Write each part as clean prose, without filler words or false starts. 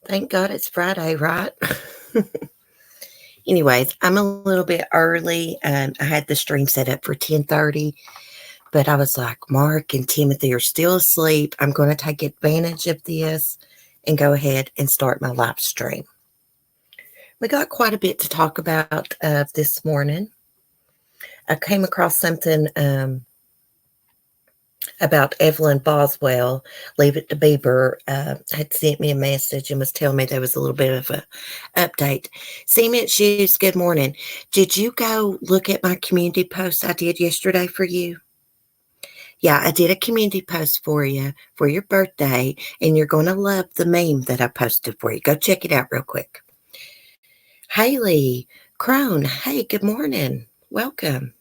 Thank God it's Friday, right? Anyways, I'm a little bit early. I had the stream set up for 10:30, but I was like, Mark and Timothy are still asleep. I'm going to take advantage of this and go ahead and start my live stream. We got quite a bit to talk about this morning. I came across something about Evelyn Boswell, Leave It to Beaver, had sent me a message and was telling me there was a little bit of a update. Cement Shoes, good morning. Did you go look at my community post I did yesterday for you? Yeah, I did a community post for you for your birthday, and you're going to love the meme that I posted for you. Go check it out real quick. Haley Crone, hey, good morning. Welcome.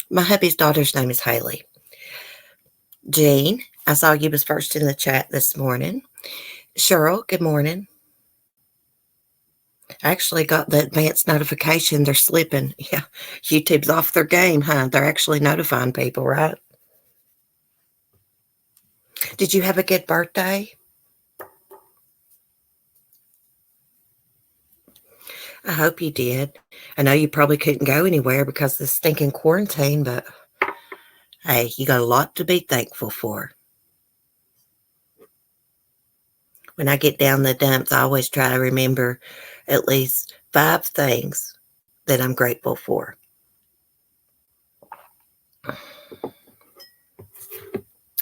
My hubby's daughter's name is Haley. Jean, I saw you was first in the chat this morning. Cheryl, good morning. I actually got the advanced notification they're slipping. Yeah, YouTube's off their game, huh? They're actually notifying people, right? Did you have a good birthday? I hope you did. I know you probably couldn't go anywhere because of the stinking quarantine, but hey, you got a lot to be thankful for. When I get down the dumps, I always try to remember at least 5 things that I'm grateful for.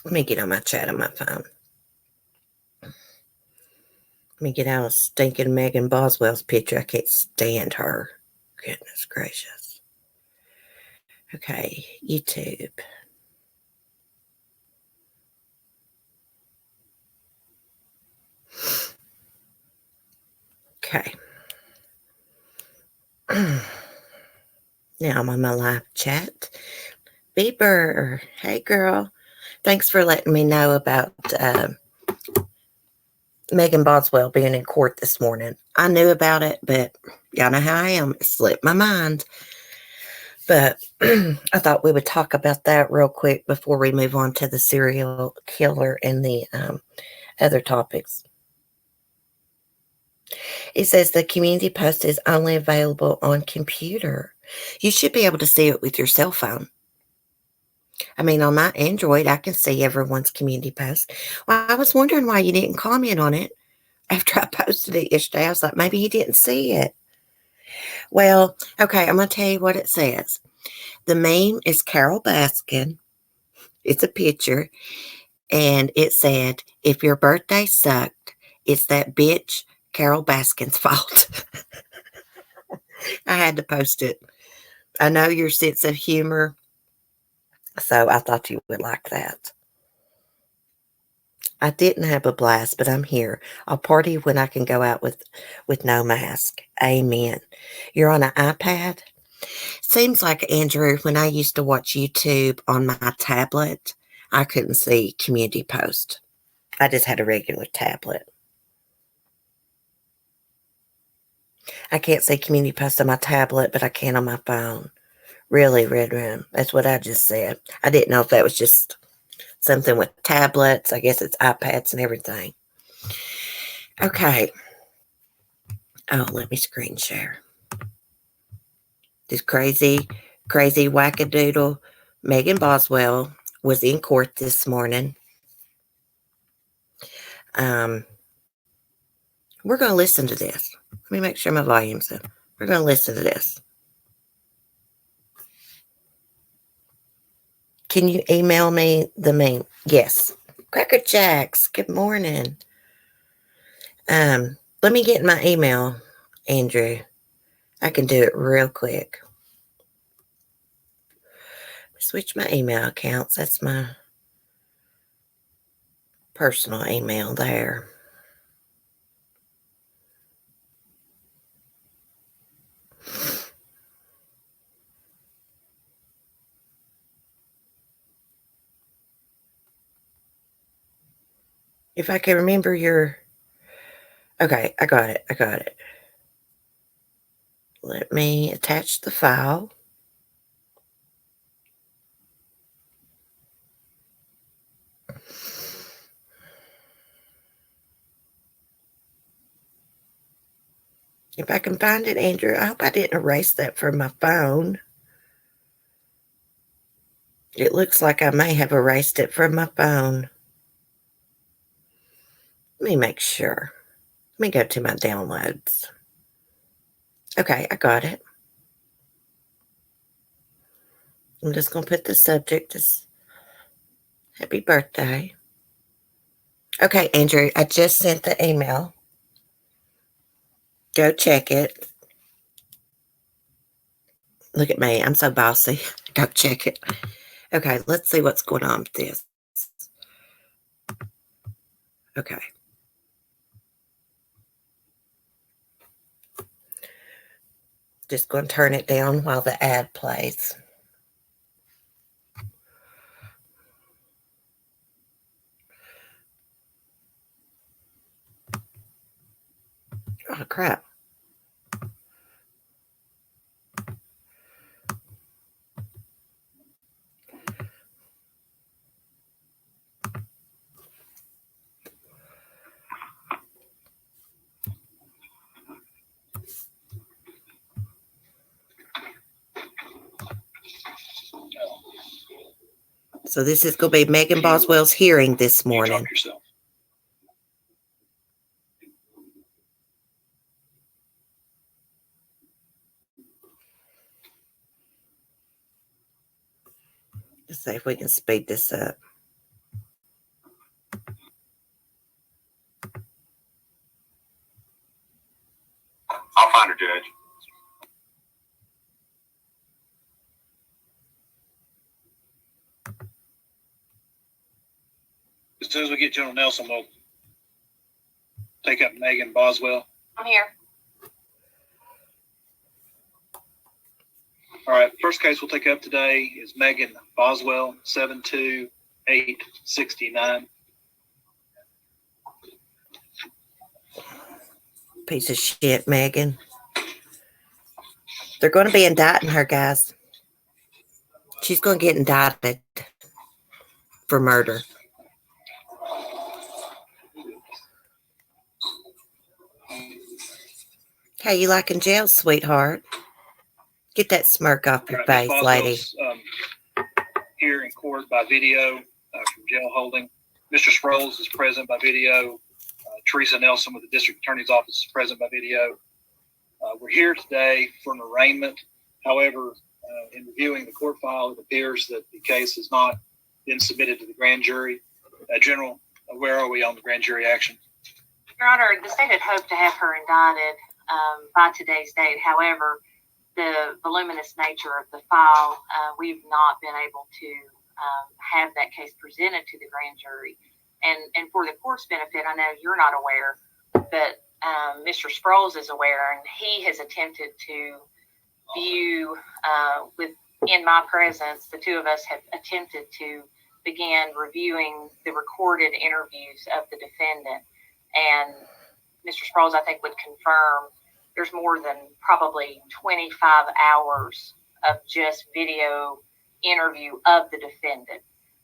Let me get on my chat on my phone. Let me get out of stinking Megan Boswell's picture. I can't stand her. Goodness gracious. Okay, YouTube. Okay. Now I'm on my live chat. Bieber, hey girl. Thanks for letting me know about Megan Boswell being in court this morning. I knew about it, but y'all know how I am. It slipped my mind. But I thought we would talk about that real quick before we move on to the serial killer and the other topics. It says the community post is only available on computer. You should be able to see it with your cell phone. I mean, on my Android, I can see everyone's community post. Well, I was wondering why you didn't comment on it after I posted it yesterday. I was like, maybe he didn't see it. Well, okay, I'm going to tell you what it says. The meme is Carol Baskin. It's a picture. And it said, if your birthday sucked, it's that bitch Carol Baskin's fault. I had to post it. I know your sense of humor, so I thought you would like that. I didn't have a blast, but I'm here. I'll party when I can go out with no mask. Amen. You're on an iPad? Seems like, Andrew, when I used to watch YouTube on my tablet, I couldn't see community post. I just had a regular tablet. I can't see community post on my tablet, but I can on my phone. Really, Red Room. That's what I just said. I didn't know if that was just something with tablets. I guess it's iPads and everything. Okay. Oh, let me screen share. This crazy wackadoodle Megan Boswell was in court this morning. We're going to listen to this. Let me make sure my volume's up. We're going to listen to this. Can you email me the meme? Yes. Cracker Jacks, good morning. Let me get my email, Andrew. I can do it real quick. Switch my email accounts. That's my personal email there. If I can remember your... Okay, I got it. Let me attach the file. If I can find it, Andrew, I hope I didn't erase that from my phone. It looks like I may have erased it from my phone. Let me make sure. Let me go to my downloads. Okay, I got it. I'm just going to put the subject as happy birthday. Okay, Andrew, I just sent the email. Go check it. Look at me. I'm so bossy. Go check it. Okay, let's see what's going on with this. Okay. Just going to turn it down while the ad plays. Oh, crap. So this is going to be Megan Boswell's hearing this morning. Let's see if we can speed this up. I'll find her, Judge. As soon as we get General Nelson, we'll take up Megan Boswell. I'm here. All right, first case we'll take up today is Megan Boswell, 72869. Piece of shit, Megan. They're going to be indicting her, guys. She's going to get indicted for murder. Hey, you liking jail, sweetheart? Get that smirk off your face, lady. Here in court by video from jail holding. Mr. Sproles is present by video. Teresa Nelson with the District Attorney's Office is present by video. We're here today for an arraignment. However, in reviewing the court file, it appears that the case has not been submitted to the grand jury. General, where are we on the grand jury action? Your Honor, the state had hoped to have her indicted by today's date. However, the voluminous nature of the file, we've not been able to have that case presented to the grand jury. And for the court's benefit, I know you're not aware, but Mr. Sproles is aware, and he has attempted to view, in my presence, the two of us have attempted to begin reviewing the recorded interviews of the defendant. And Mr. Sproles, I think, would confirm there's more than probably 25 hours of just video interview of the defendant.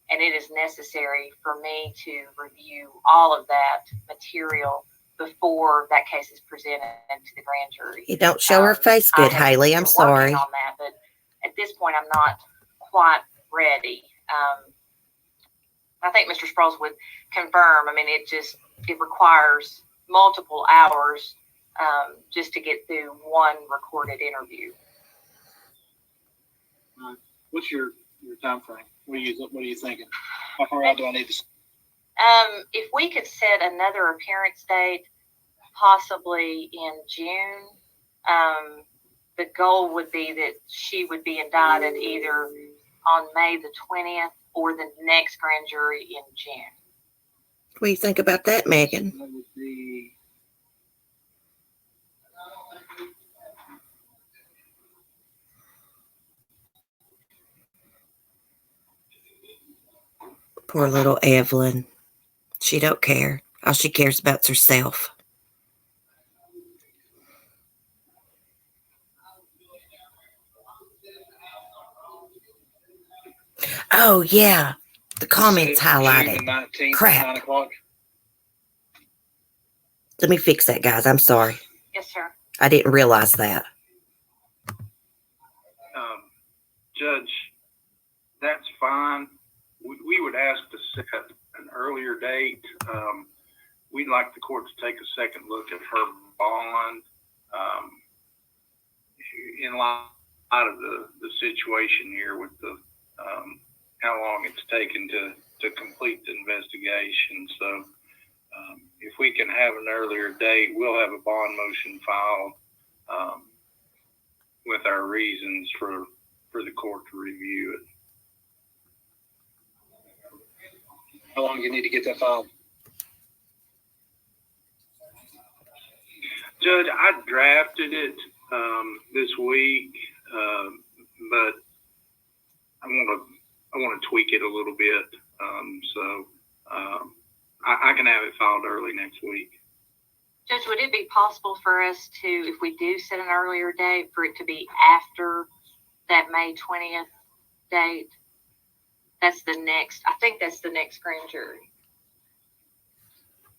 And it is necessary for me to review all of that material before that case is presented to the grand jury. You don't show her face good, Haley. I'm sorry. On that, but at this point, I'm not quite ready. I think Mr. Sproles would confirm. I mean, it requires multiple hours just to get through one recorded interview. What's your time frame? What are you thinking? How far out do I need to? If we could set another appearance date, possibly in June, the goal would be that she would be indicted either on May the 20th or the next grand jury in June. What do you think about that, Megan? That would be Poor little Evelyn. She don't care. All she cares about is herself. Oh, yeah. The comments highlighted. June 19th, Crap. 9 o'clock. Let me fix that, guys. I'm sorry. Yes, sir. I didn't realize that. Judge, that's fine. We would ask to set an earlier date. We'd like the court to take a second look at her bond in light of the situation here with the how long it's taken to complete the investigation. So if we can have an earlier date, we'll have a bond motion filed with our reasons for the court to review it. How long do you need to get that filed? Judge, I drafted it this week, but I want to tweak it a little bit. So I can have it filed early next week. Judge, would it be possible for us to, if we do set an earlier date, for it to be after that May 20th date? That's the next, I think that's the next grand jury.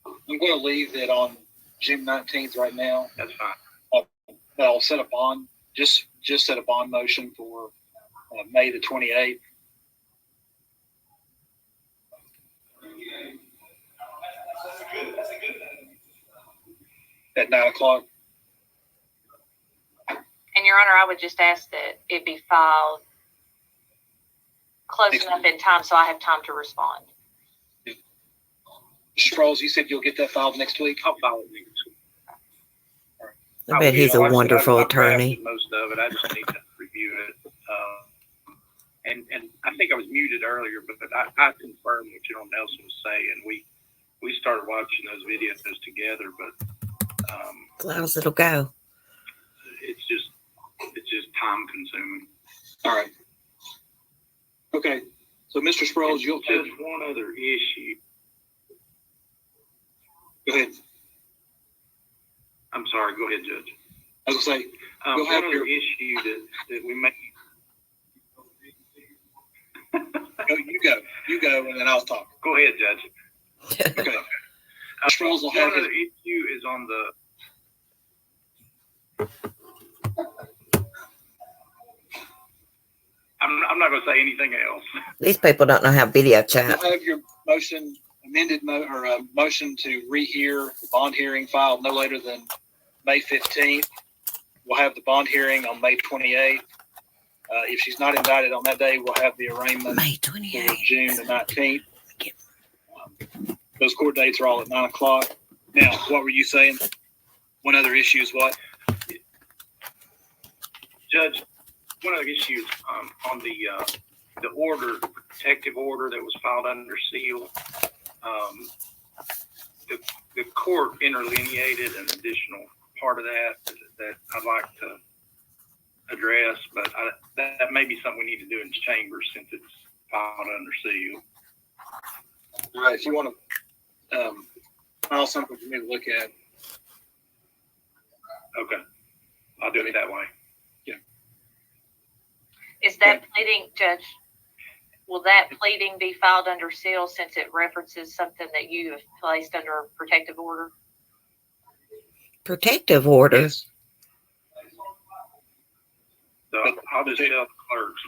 I'm going to leave it on June 19th right now. That's fine. I'll set a bond, just set a bond motion for May the 28th. At 9 o'clock. And Your Honor, I would just ask that it be filed close enough in time so I have time to respond. Mr. Rawls, you said you'll get that filed next week? I'll file it next week. I bet he's a wonderful attorney. Most of it, I just need to review it. And I think I was muted earlier, but I confirmed what General Nelson was saying. We started watching those videos together, but How's it'll go? it's just time consuming. All right. Okay. So, Mr. Sproles, you'll Just one other issue. go ahead. I'm sorry. Go ahead, Judge. I was going to say, One Go ahead, other issue that we may. you go, and then I'll talk. Go ahead, Judge. Okay. Mr. Sproles will have One his other issue is on the. I'm not going to say anything else. These people don't know how video chat. You'll have your motion motion to rehear the bond hearing filed no later than May 15th. We'll have the bond hearing on May 28th. If she's not indicted on that day, we'll have the arraignment May for 28th. June the 19th. Those court dates are all at 9 o'clock. Now, what were you saying? One other issue is what? Judge, one of the issues on the order, the protective order that was filed under seal, the court interlineated an additional part of that I'd like to address, but that may be something we need to do in chambers since it's filed under seal. All right, if you want to file something for me to look at. Okay, I'll do it that way. Is that pleading, Judge? Will that pleading be filed under seal since it references something that you have placed under a protective order? Protective order. Yes. So I'll just tell the clerks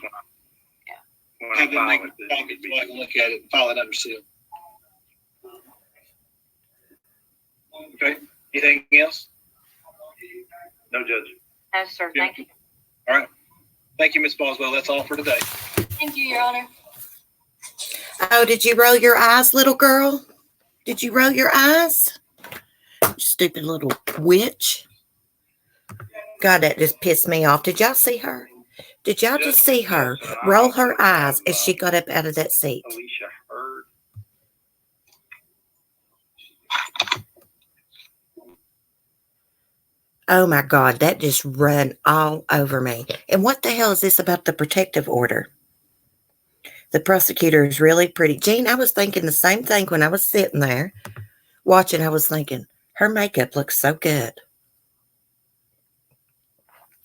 when I Have them file make it. a copy so I can look at it and file it under seal. Okay. Anything else? No, Judge. No, sir. Thank you. All right. Thank you, Ms. Boswell. That's all for today. Thank you, Your Honor. Oh, did you roll your eyes, little girl? Did you roll your eyes? You stupid little witch. God, that just pissed me off. Did y'all see her? Did y'all just see her roll her eyes as she got up out of that seat? Alicia Hurd. Oh my God, that just ran all over me. And what the hell is this about the protective order? The prosecutor is really pretty. Gene, I was thinking the same thing when I was sitting there watching. I was thinking, her makeup looks so good.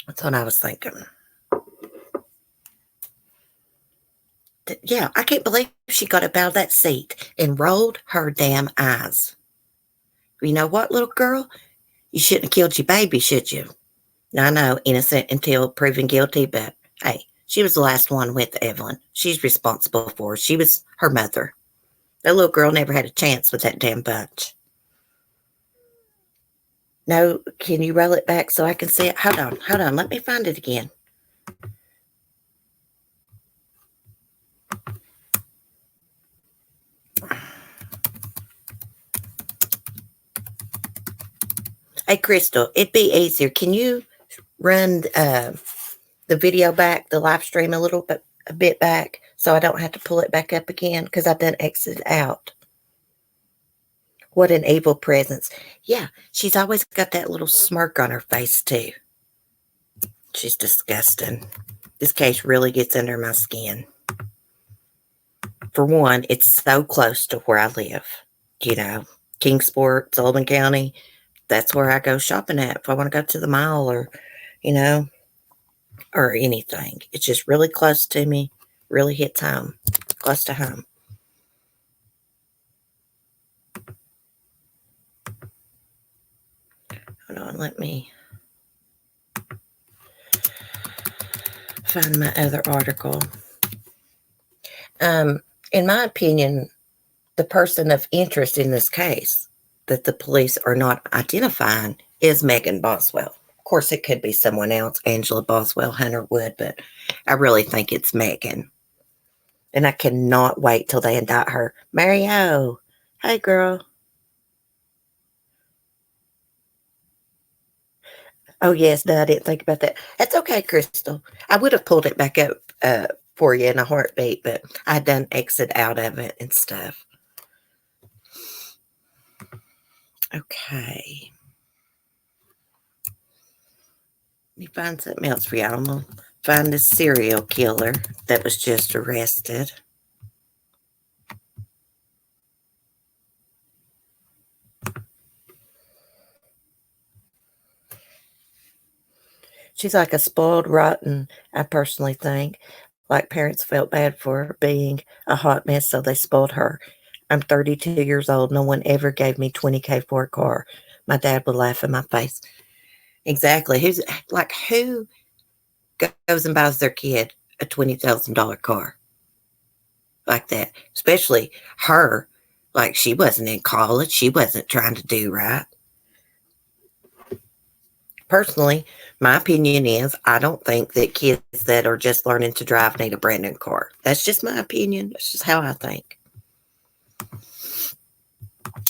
That's what I was thinking. Yeah, I can't believe she got up out of that seat and rolled her damn eyes. You know what, little girl? You shouldn't have killed your baby, should you? I know, innocent until proven guilty, but hey, she was the last one with Evelyn. She's responsible for her. She was her mother. That little girl never had a chance with that damn bunch. No, can you roll it back so I can see it? Hold on. Let me find it again. Hey, Crystal, it'd be easier. Can you run the video back, the live stream a bit back, so I don't have to pull it back up again because I've done exit out. What an evil presence. Yeah, she's always got that little smirk on her face, too. She's disgusting. This case really gets under my skin. For one, it's so close to where I live. You know, Kingsport, Sullivan County, that's where I go shopping at if I want to go to the mall or, you know, or anything. It's just really close to me, really hits home, close to home. Hold on, let me find my other article. In my opinion, the person of interest in this case that the police are not identifying is Megan Boswell. Of course, it could be someone else, Angela Boswell, Hunter Wood, but I really think it's Megan. And I cannot wait till they indict her. Mario, hey, girl. Oh, yes, no, I didn't think about that. That's okay, Crystal. I would have pulled it back up for you in a heartbeat, but I done exit out of it and stuff. Okay. Let me find something else for you. I'm going to find a serial killer that was just arrested. She's like a spoiled rotten, I personally think. Like parents felt bad for her being a hot mess, so they spoiled her. I'm 32 years old. No one ever gave me $20,000 for a car. My dad would laugh in my face. Exactly. Who goes and buys their kid a $20,000 car like that? Especially her. Like, she wasn't in college. She wasn't trying to do right. Personally, my opinion is I don't think that kids that are just learning to drive need a brand new car. That's just my opinion. That's just how I think.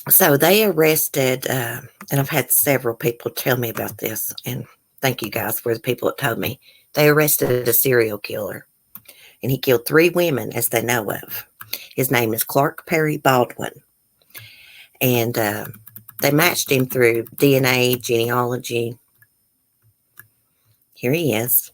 So they arrested, and I've had several people tell me about this, and thank you guys for the people that told me. They arrested a serial killer, and he killed 3 women as they know of. His name is Clark Perry Baldwin, and they matched him through DNA, genealogy. Here he is.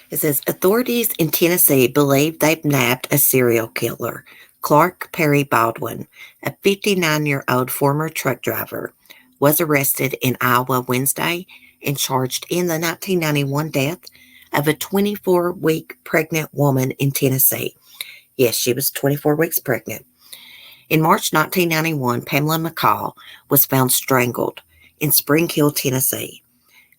It says, authorities in Tennessee believe they've nabbed a serial killer. Clark Perry Baldwin, a 59-year-old former truck driver, was arrested in Iowa Wednesday and charged in the 1991 death of a 24-week pregnant woman in Tennessee. Yes, she was 24 weeks pregnant. In March 1991, Pamela McCall was found strangled in Spring Hill, Tennessee,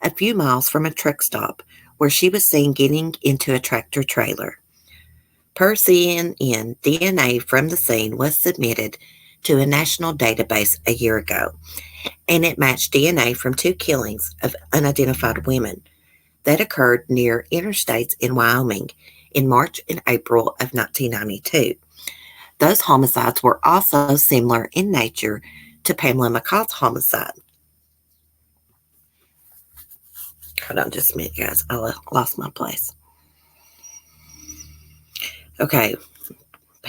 a few miles from a truck stop where she was seen getting into a tractor trailer. Per CNN, DNA from the scene was submitted to a national database a year ago, and it matched DNA from 2 killings of unidentified women that occurred near interstates in Wyoming in March and April of 1992. Those homicides were also similar in nature to Pamela McCall's homicide. Hold on just a minute, guys. I lost my place. Okay.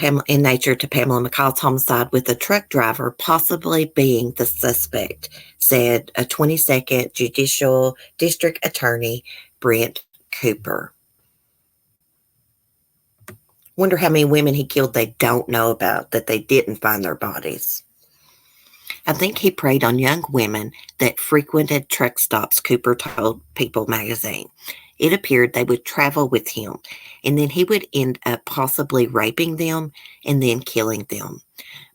In nature to Pamela McCall's homicide, with the truck driver possibly being the suspect, said a 22nd Judicial District Attorney, Brent Cooper. Wonder how many women he killed they don't know about, that they didn't find their bodies. I think he preyed on young women that frequented truck stops, Cooper told People magazine. It appeared they would travel with him, and then he would end up possibly raping them and then killing them.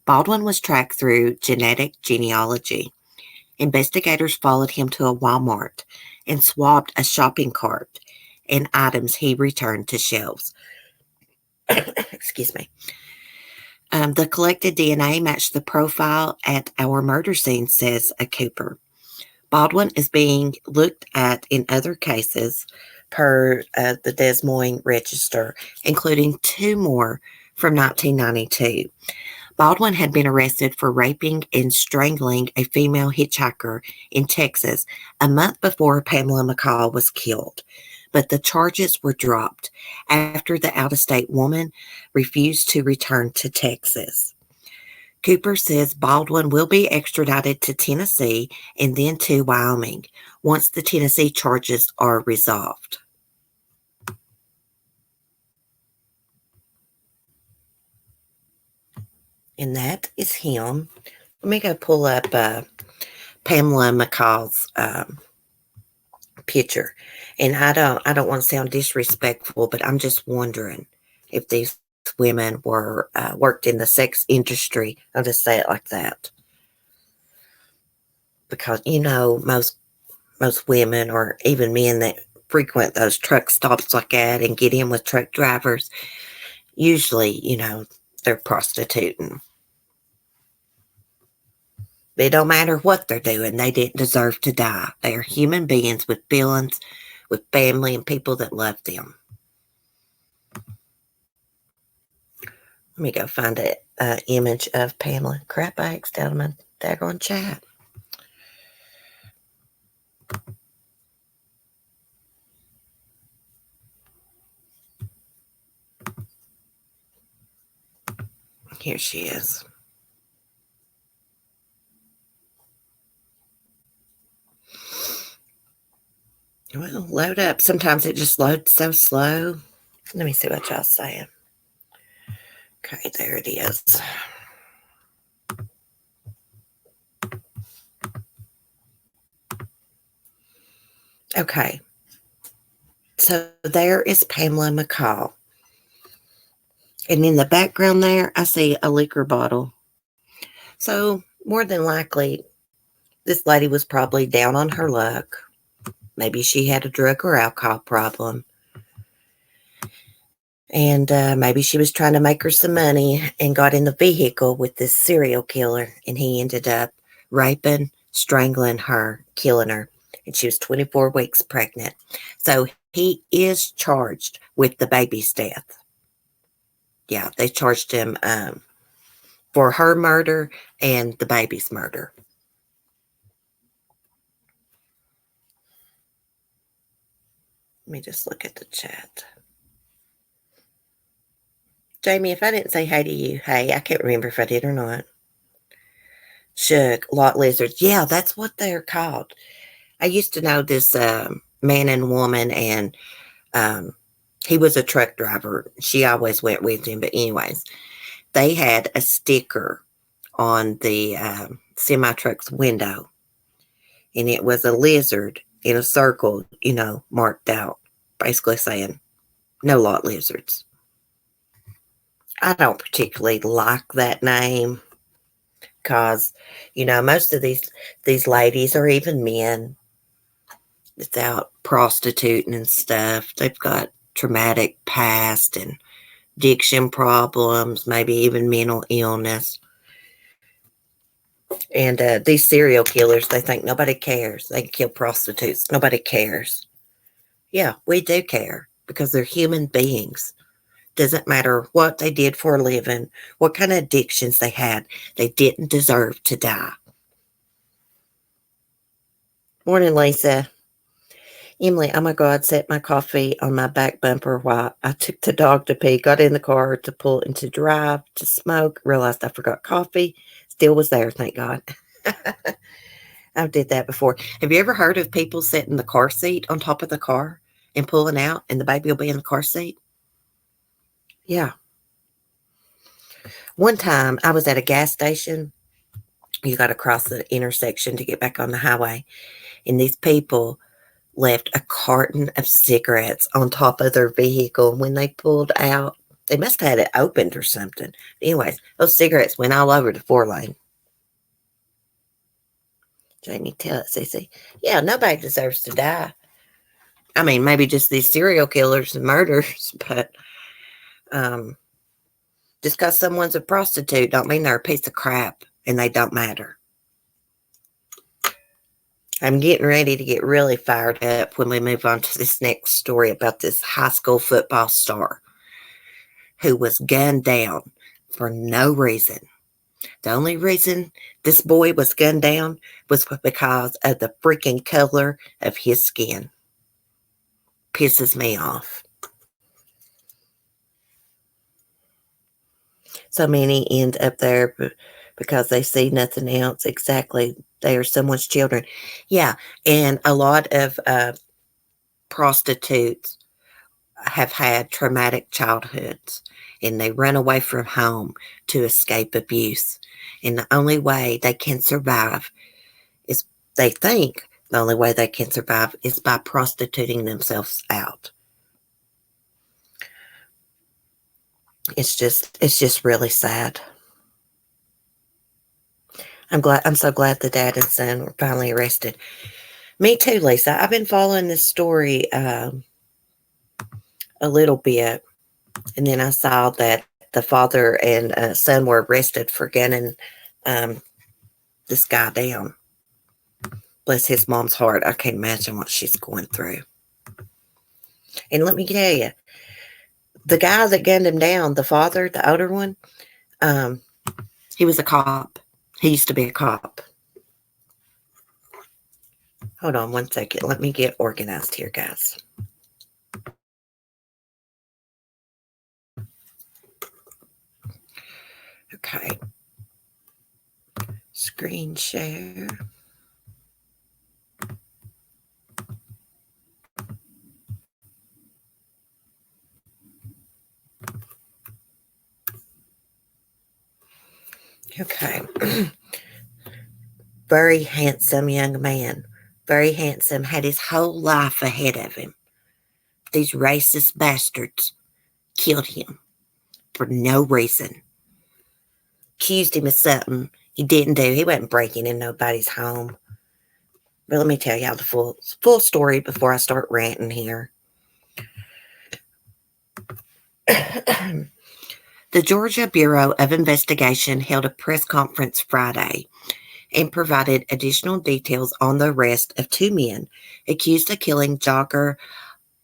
Baldwin was tracked through genetic genealogy. Investigators followed him to a Walmart and swabbed a shopping cart and items he returned to shelves. Excuse me. The collected DNA matched the profile at our murder scene, says a Cooper. Baldwin is being looked at in other cases per the Des Moines Register, including 2 more from 1992. Baldwin had been arrested for raping and strangling a female hitchhiker in Texas a month before Pamela McCall was killed, but the charges were dropped after the out-of-state woman refused to return to Texas. Cooper says Baldwin will be extradited to Tennessee and then to Wyoming once the Tennessee charges are resolved. And that is him. Let me go pull up Pamela McCall's picture. And I don't want to sound disrespectful, but I'm just wondering if these women were worked in the sex industry. I'll just say it like that. Because, most women or even men that frequent those truck stops like that and get in with truck drivers, usually, they're prostituting. It don't matter what they're doing. They didn't deserve to die. They are human beings with feelings, with family and people that love them. Let me go find an image of Pamela. Crap, I X'd out of my daggone chat. Here she is. Well, load up. Sometimes it just loads so slow. Let me see what y'all saying. Okay, there it is. Okay. So there is Pamela McCall. And in the background there, I see a liquor bottle. So more than likely, this lady was probably down on her luck. Maybe she had a drug or alcohol problem. And maybe she was trying to make her some money and got in the vehicle with this serial killer. And he ended up raping, strangling her, killing her. And she was 24 weeks pregnant. So he is charged with the baby's death. Yeah, they charged him for her murder and the baby's murder. Let me just look at the chat. Jamie, if I didn't say hey to you, hey, I can't remember if I did or not. Shug, lot lizards. Yeah, that's what they're called. I used to know this man and woman, and he was a truck driver. She always went with him. But anyways, they had a sticker on the semi-truck's window, and it was a lizard in a circle, marked out, basically saying, no lot lizards. I don't particularly like that name because, most of these ladies or even men that's out prostituting and stuff, they've got traumatic past and addiction problems, maybe even mental illness. And these serial killers, they think nobody cares. They can kill prostitutes. Nobody cares. Yeah, we do care because they're human beings. Doesn't matter what they did for a living, what kind of addictions they had. They didn't deserve to die. Morning, Lisa. Emily, oh my God, set my coffee on my back bumper while I took the dog to pee, got in the car to pull into drive, to smoke, realized I forgot coffee. Still was there, thank God. I did that before. Have you ever heard of people setting the car seat on top of the car and pulling out and the baby will be in the car seat? Yeah. One time I was at a gas station. You got to cross the intersection to get back on the highway. And these people left a carton of cigarettes on top of their vehicle when they pulled out. They must have had it opened or something. Anyways, those cigarettes went all over the 4-lane. Jamie, tell it, Cece. Yeah, nobody deserves to die. I mean, maybe just these serial killers and murders, but just because someone's a prostitute don't mean they're a piece of crap and they don't matter. I'm getting ready to get really fired up when we move on to this next story about this high school football star who was gunned down for no reason. The only reason this boy was gunned down was because of the freaking color of his skin. Pisses me off. So many end up there because they see nothing else. Exactly. They are someone's children. Yeah. And a lot of prostitutes have had traumatic childhoods and they run away from home to escape abuse. And the only way they can survive is, they think the only way they can survive is by prostituting themselves out. It's just really sad. I'm so glad the dad and son were finally arrested. Me too, Lisa. I've been following this story a little bit, and then I saw that the father and son were arrested for gunning this guy down. Bless his mom's heart. I can't imagine what she's going through. And let me tell you, the guy that gunned him down, the father, the older one, he was a cop. He used to be a cop. Hold on one second. Let me get organized here, guys. Okay. Screen share. Okay. Very handsome young man. Very handsome. Had his whole life ahead of him. These racist bastards killed him for no reason. Accused him of something he didn't do. He wasn't breaking in nobody's home. But let me tell y'all the full story before I start ranting here. The Georgia Bureau of Investigation held a press conference Friday and provided additional details on the arrest of 2 men accused of killing jogger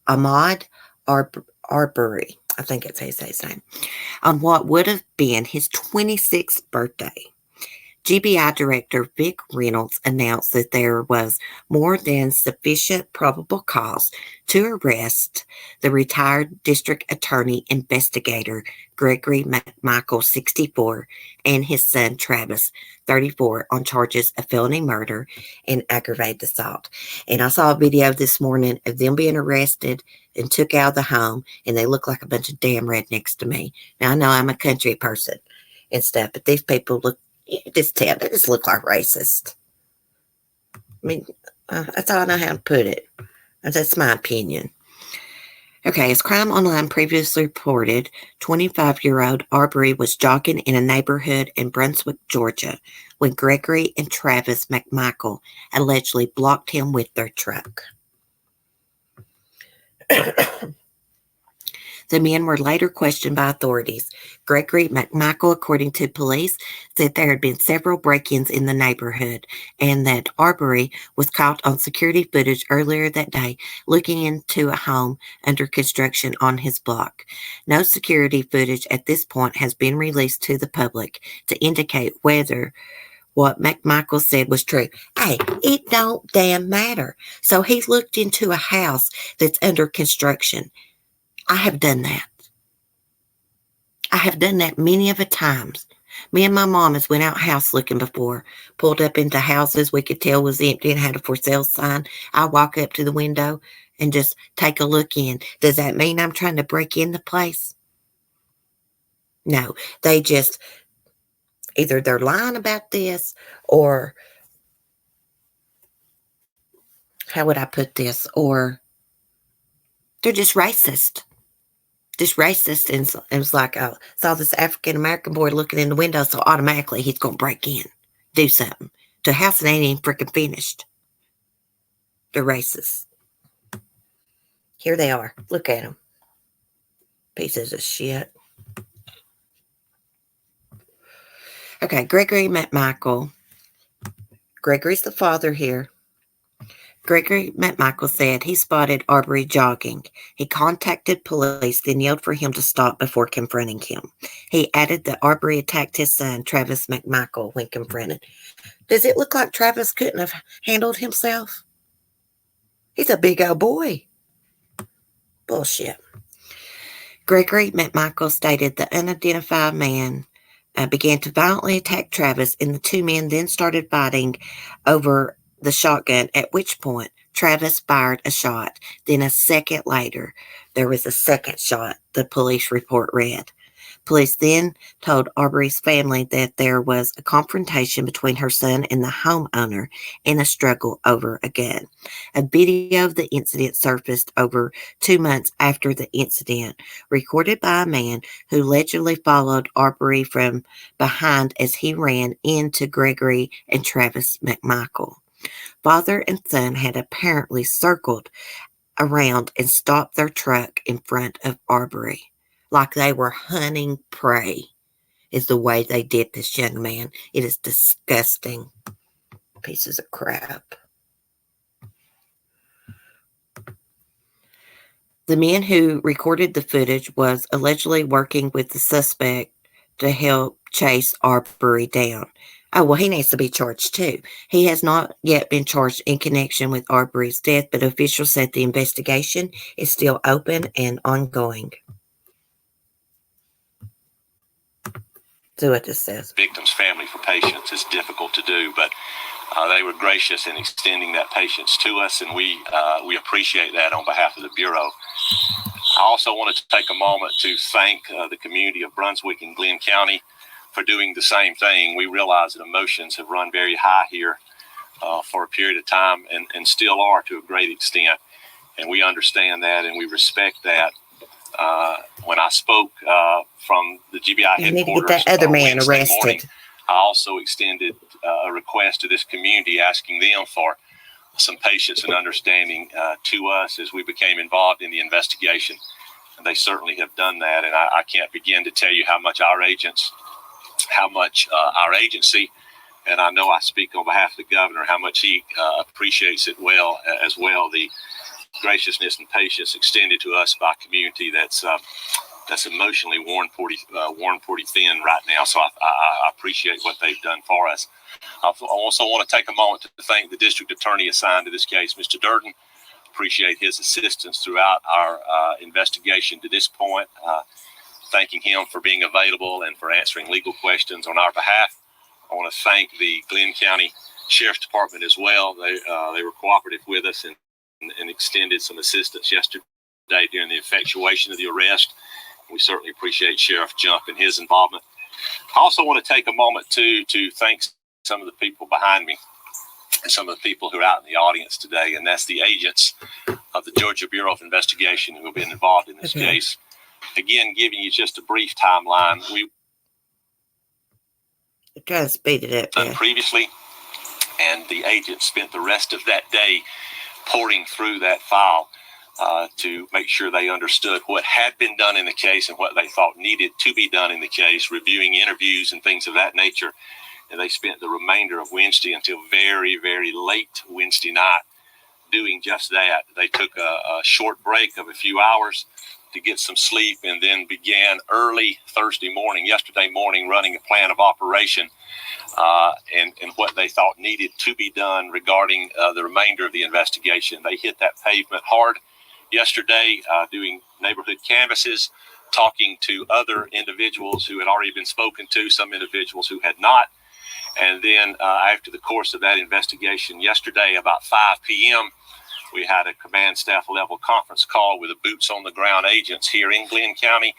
Ahmaud Arbery, I think it's how you say his name, on what would have been his 26th birthday. GBI Director Vic Reynolds announced that there was more than sufficient probable cause to arrest the retired district attorney investigator Gregory McMichael, 64, and his son Travis, 34, on charges of felony murder and aggravated assault. And I saw a video this morning of them being arrested and took out of the home, and they look like a bunch of damn rednecks to me. Now, I know I'm a country person and stuff, but these people look, you just tell, they just look like racist. I mean, that's all I know how to put it. That's my opinion. Okay, as Crime Online previously reported, 25-year-old Arbery was jogging in a neighborhood in Brunswick, Georgia, when Gregory and Travis McMichael allegedly blocked him with their truck. The men were later questioned by authorities. Gregory McMichael, according to police, said there had been several break-ins in the neighborhood and that Arbery was caught on security footage earlier that day looking into a home under construction on his block. No security footage at this point has been released to the public to indicate whether what McMichael said was true. Hey, it don't damn matter. So he looked into a house that's under construction. I have done that. I have done that many of a times. Me and my mom has went out house looking before, pulled up into houses we could tell was empty and had a for sale sign. I walk up to the window and just take a look in. Does that mean I'm trying to break in the place? No, they just, either they're lying about this or, how would I put this? Or they're just racist. Just racist, and was like, oh, saw this African American boy looking in the window, so automatically he's going to break in, do something to a house that ain't even freaking finished. They're racist. Here they are. Look at them. Pieces of shit. Okay, Gregory met Michael. Gregory's the father here. Gregory McMichael said he spotted Arbery jogging. He contacted police, then yelled for him to stop before confronting him. He added that Arbery attacked his son, Travis McMichael, when confronted. Does it look like Travis couldn't have handled himself? He's a big old boy. Bullshit. Gregory McMichael stated the unidentified man began to violently attack Travis, and the two men then started fighting over the shotgun, at which point Travis fired a shot. Then a second later, there was a second shot, the police report read. Police then told Arbery's family that there was a confrontation between her son and the homeowner and a struggle over a gun. A video of the incident surfaced over 2 months after the incident, recorded by a man who allegedly followed Arbery from behind as he ran into Gregory and Travis McMichael. Father and son had apparently circled around and stopped their truck in front of Arbery. Like they were hunting prey, is the way they did this young man. It is disgusting. Pieces of crap. The man who recorded the footage was allegedly working with the suspect to help chase Arbery down. Oh, well, he needs to be charged too. He has not yet been charged in connection with Arbery's death, but officials said the investigation is still open and ongoing. See what this says. Victim's family for patience is difficult to do, but they were gracious in extending that patience to us, and we appreciate that on behalf of the Bureau. I also wanted to take a moment to thank the community of Brunswick and Glenn County for doing the same thing. We realize that emotions have run very high here for a period of time, and still are to a great extent, and we understand that and we respect that. When I spoke from the GBI headquarters, need to get that other man arrested. Morning, I also extended a request to this community, asking them for some patience and understanding to us as we became involved in the investigation. And they certainly have done that. And I can't begin to tell you how much our agents, how much our agency, and I know I speak on behalf of the governor, how much he appreciates it as well. The graciousness and patience extended to us by a community that's emotionally worn pretty thin right now. So I appreciate what they've done for us. I also want to take a moment to thank the district attorney assigned to this case, Mr. Durden. Appreciate his assistance throughout our investigation to this point. Thanking him for being available and for answering legal questions on our behalf. I want to thank the Glenn County Sheriff's Department as well. They were cooperative with us and extended some assistance yesterday during the effectuation of the arrest. We certainly appreciate Sheriff Jump and his involvement. I also want to take a moment to thank some of the people behind me and some of the people who are out in the audience today, and that's the agents of the Georgia Bureau of Investigation who have been involved in this case. Again, giving you just a brief timeline, we kind of speeded it done previously, and the agents spent the rest of that day pouring through that file to make sure they understood what had been done in the case and what they thought needed to be done in the case, reviewing interviews and things of that nature. And they spent the remainder of Wednesday until very, very late Wednesday night doing just that. They took a short break of a few hours to get some sleep, and then began early yesterday morning, running a plan of operation and what they thought needed to be done regarding the remainder of the investigation. They hit that pavement hard yesterday, doing neighborhood canvasses, talking to other individuals who had already been spoken to, some individuals who had not. And then after the course of that investigation yesterday, about 5 p.m., we had a command staff level conference call with the boots on the ground agents here in Glenn County.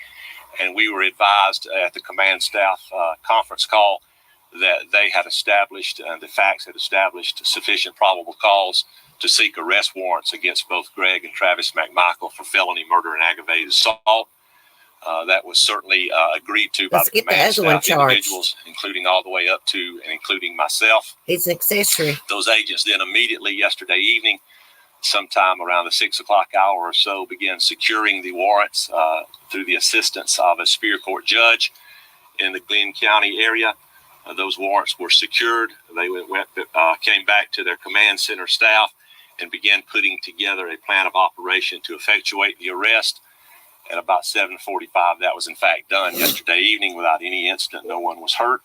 And we were advised at the command staff conference call that they had established, the facts had established sufficient probable cause to seek arrest warrants against both Greg and Travis McMichael for felony murder and aggravated assault. That was certainly agreed to by Let's the get the command other one staff charged. individuals, including all the way up to and including myself. He's an accessory. Those agents then immediately yesterday evening, sometime around the 6 o'clock hour or so, began securing the warrants through the assistance of a Superior Court judge in the Glenn County area. Those warrants were secured. They came back to their command center staff and began putting together a plan of operation to effectuate the arrest. At about 7:45, that was in fact done yesterday evening without any incident. No one was hurt,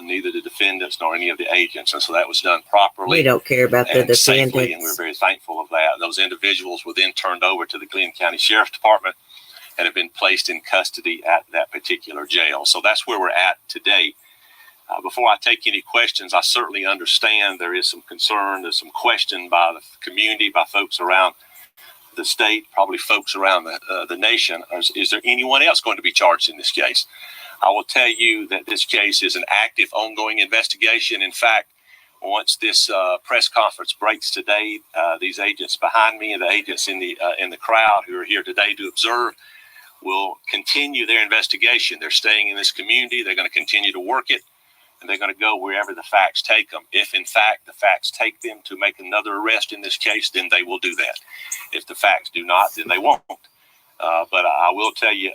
neither the defendants nor any of the agents. And so that was done properly. We don't care about the and safely, and we're defendants. very thankful of that. Those individuals were then turned over to the Glenn County Sheriff's Department and have been placed in custody at that particular jail. So that's where we're at today. Before I take any questions, I certainly understand there is some concern, there's some question by the community, by folks around the state, probably folks around the nation. Is there anyone else going to be charged in this case? I will tell you that this case is an active, ongoing investigation. In fact, once this press conference breaks today, these agents behind me and the agents in the crowd who are here today to observe will continue their investigation. They're staying in this community. They're going to continue to work it, and they're going to go wherever the facts take them. If, in fact, the facts take them to make another arrest in this case, then they will do that. If the facts do not, then they won't. But I will tell you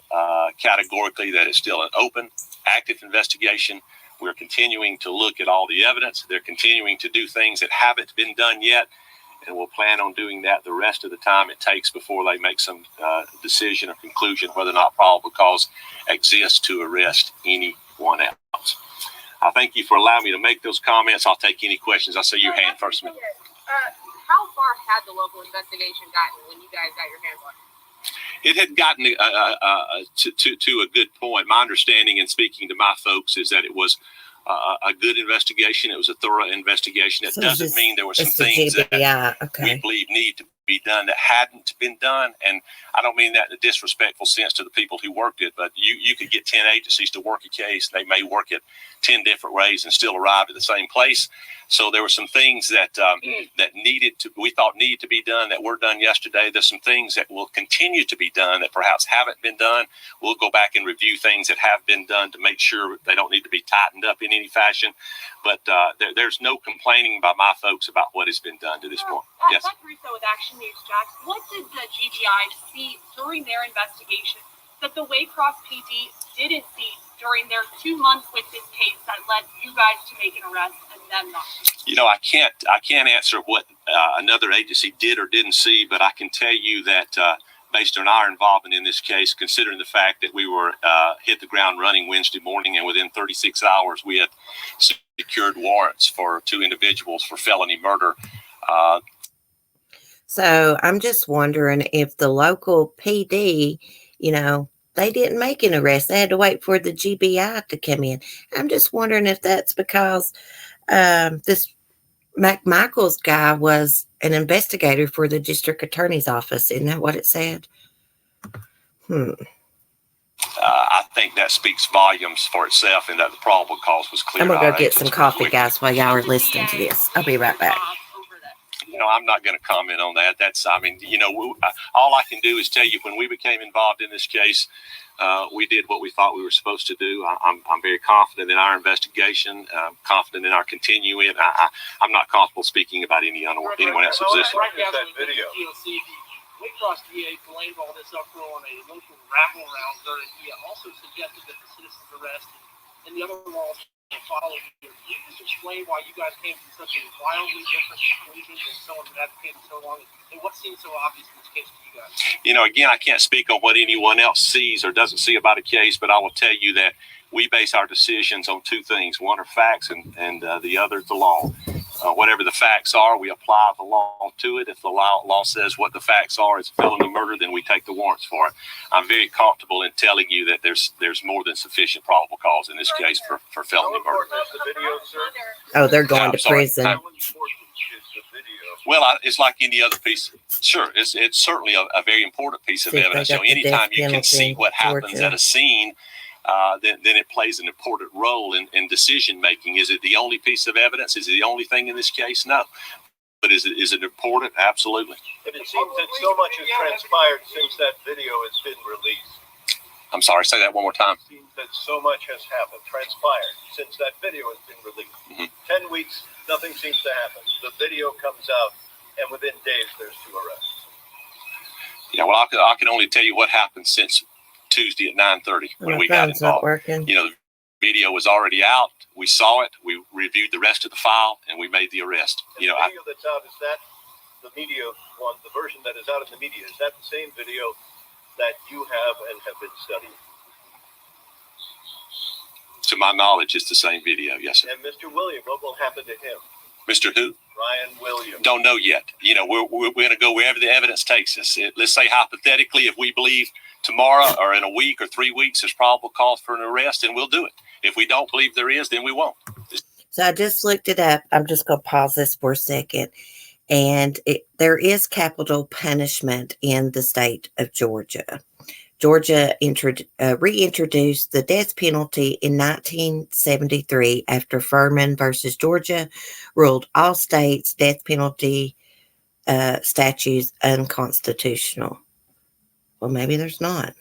categorically that it's still an open, active investigation. We're continuing to look at all the evidence. They're continuing to do things that haven't been done yet, and we'll plan on doing that the rest of the time it takes before they make some decision or conclusion whether or not probable cause exists to arrest anyone else. I thank you for allowing me to make those comments. I'll take any questions. I see your hand first. How far had the local investigation gotten when you guys got your hands on it? It had gotten to a good point. My understanding in speaking to my folks is that it was a good investigation. It was a thorough investigation. It doesn't mean there were some things that we believe need to be done that hadn't been done. And I don't mean that in a disrespectful sense to the people who worked it, but you could get 10 agencies to work a case. They may work it 10 different ways and still arrive at the same place. So there were some things that we thought needed to be done that were done yesterday. There's some things that will continue to be done that perhaps haven't been done. We'll go back and review things that have been done to make sure they don't need to be tightened up in any fashion. But there's no complaining by my folks about what has been done to this point. Yes. With Action News, Jax, what did the GBI see during their investigation that the Waycross PD didn't see during their 2 months with this case that led you guys to make an arrest and them not? You know, I can't answer what another agency did or didn't see, but I can tell you that based on our involvement in this case, considering the fact that we were hit the ground running Wednesday morning, and within 36 hours we had secured warrants for 2 individuals for felony murder. So I'm just wondering if the local PD, they didn't make an arrest. They had to wait for the GBI to come in. I'm just wondering if that's because this McMichael's guy was an investigator for the district attorney's office. Isn't that what it said? I think that speaks volumes for itself, and that the probable cause was clear. I'm going to go get some coffee, guys, while y'all are listening to this. I'll be right back. I'm not going to comment on that. All I can do is tell you when we became involved in this case, we did what we thought we were supposed to do. I'm very confident in our investigation. I'm confident in our continuing. I'm not comfortable speaking about anyone else's position. That video. Waycross DA blamed all this uproar on a local rabble rouser, and he also suggested that the citizens arrest and the other laws follow here. Can you just explain why you guys came to such a wildly different conclusion than someone who advocated so long, and what seems so obvious in this case to you guys? Again, I can't speak on what anyone else sees or doesn't see about a case, but I will tell you that we base our decisions on 2 things. One are facts, and the other the law. Whatever the facts are, we apply the law to it. If the law says what the facts are is felony murder, then we take the warrants for it. I'm very comfortable in telling you that there's more than sufficient probable cause in this case for felony murder. Oh, they're going to prison. Well, it's like any other piece. Sure, it's certainly a very important piece of evidence. So anytime you can see what happens at a scene, then it plays an important role in decision making. Is it the only piece of evidence? Is it the only thing in this case? No. But is it important? Absolutely. And it seems that so much has transpired since that video has been released. I'm sorry, say that one more time. It seems that so much has happened, transpired since that video has been released. Mm-hmm. 10 weeks, nothing seems to happen. The video comes out, and within days, there's 2 arrests. Yeah, well, I can only tell you what happened since Tuesday at 9:30 when we got involved. Not working. You know, the video was already out. We saw it. We reviewed the rest of the file, and we made the arrest. And the video that's out, is that the media one, the version that is out in the media, is that the same video that you have and have been studying? To my knowledge, it's the same video. Yes, sir. And Mr. William, what will happen to him? Mr. Who? Ryan Williams. Don't know yet. You know, we're going to go wherever the evidence takes us. Let's say hypothetically, if we believe tomorrow or in a week or 3 weeks there's probable cause for an arrest, then we'll do it. If we don't believe there is, then we won't. So I just looked it up. I'm just going to pause this for a second. And there is capital punishment in the state of Georgia. Georgia reintroduced the death penalty in 1973 after Furman versus Georgia ruled all states' death penalty statutes unconstitutional. Well, maybe there's not.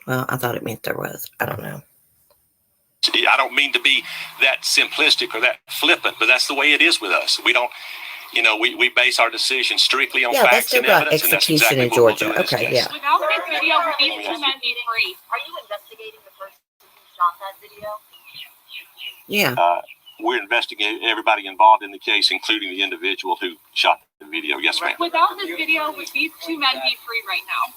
Well, I thought it meant there was. I don't know. I don't mean to be that simplistic or that flippant, but that's the way it is with us. We don't, you know, we base our decisions strictly on facts and evidence, and that's exactly what we'll do in this case. Without this video, would these 2 men be free? Are you investigating the person who shot that video? Yeah. We're investigating everybody involved in the case, including the individual who shot the video. Yes, ma'am. Without this video, would these 2 men be free right now?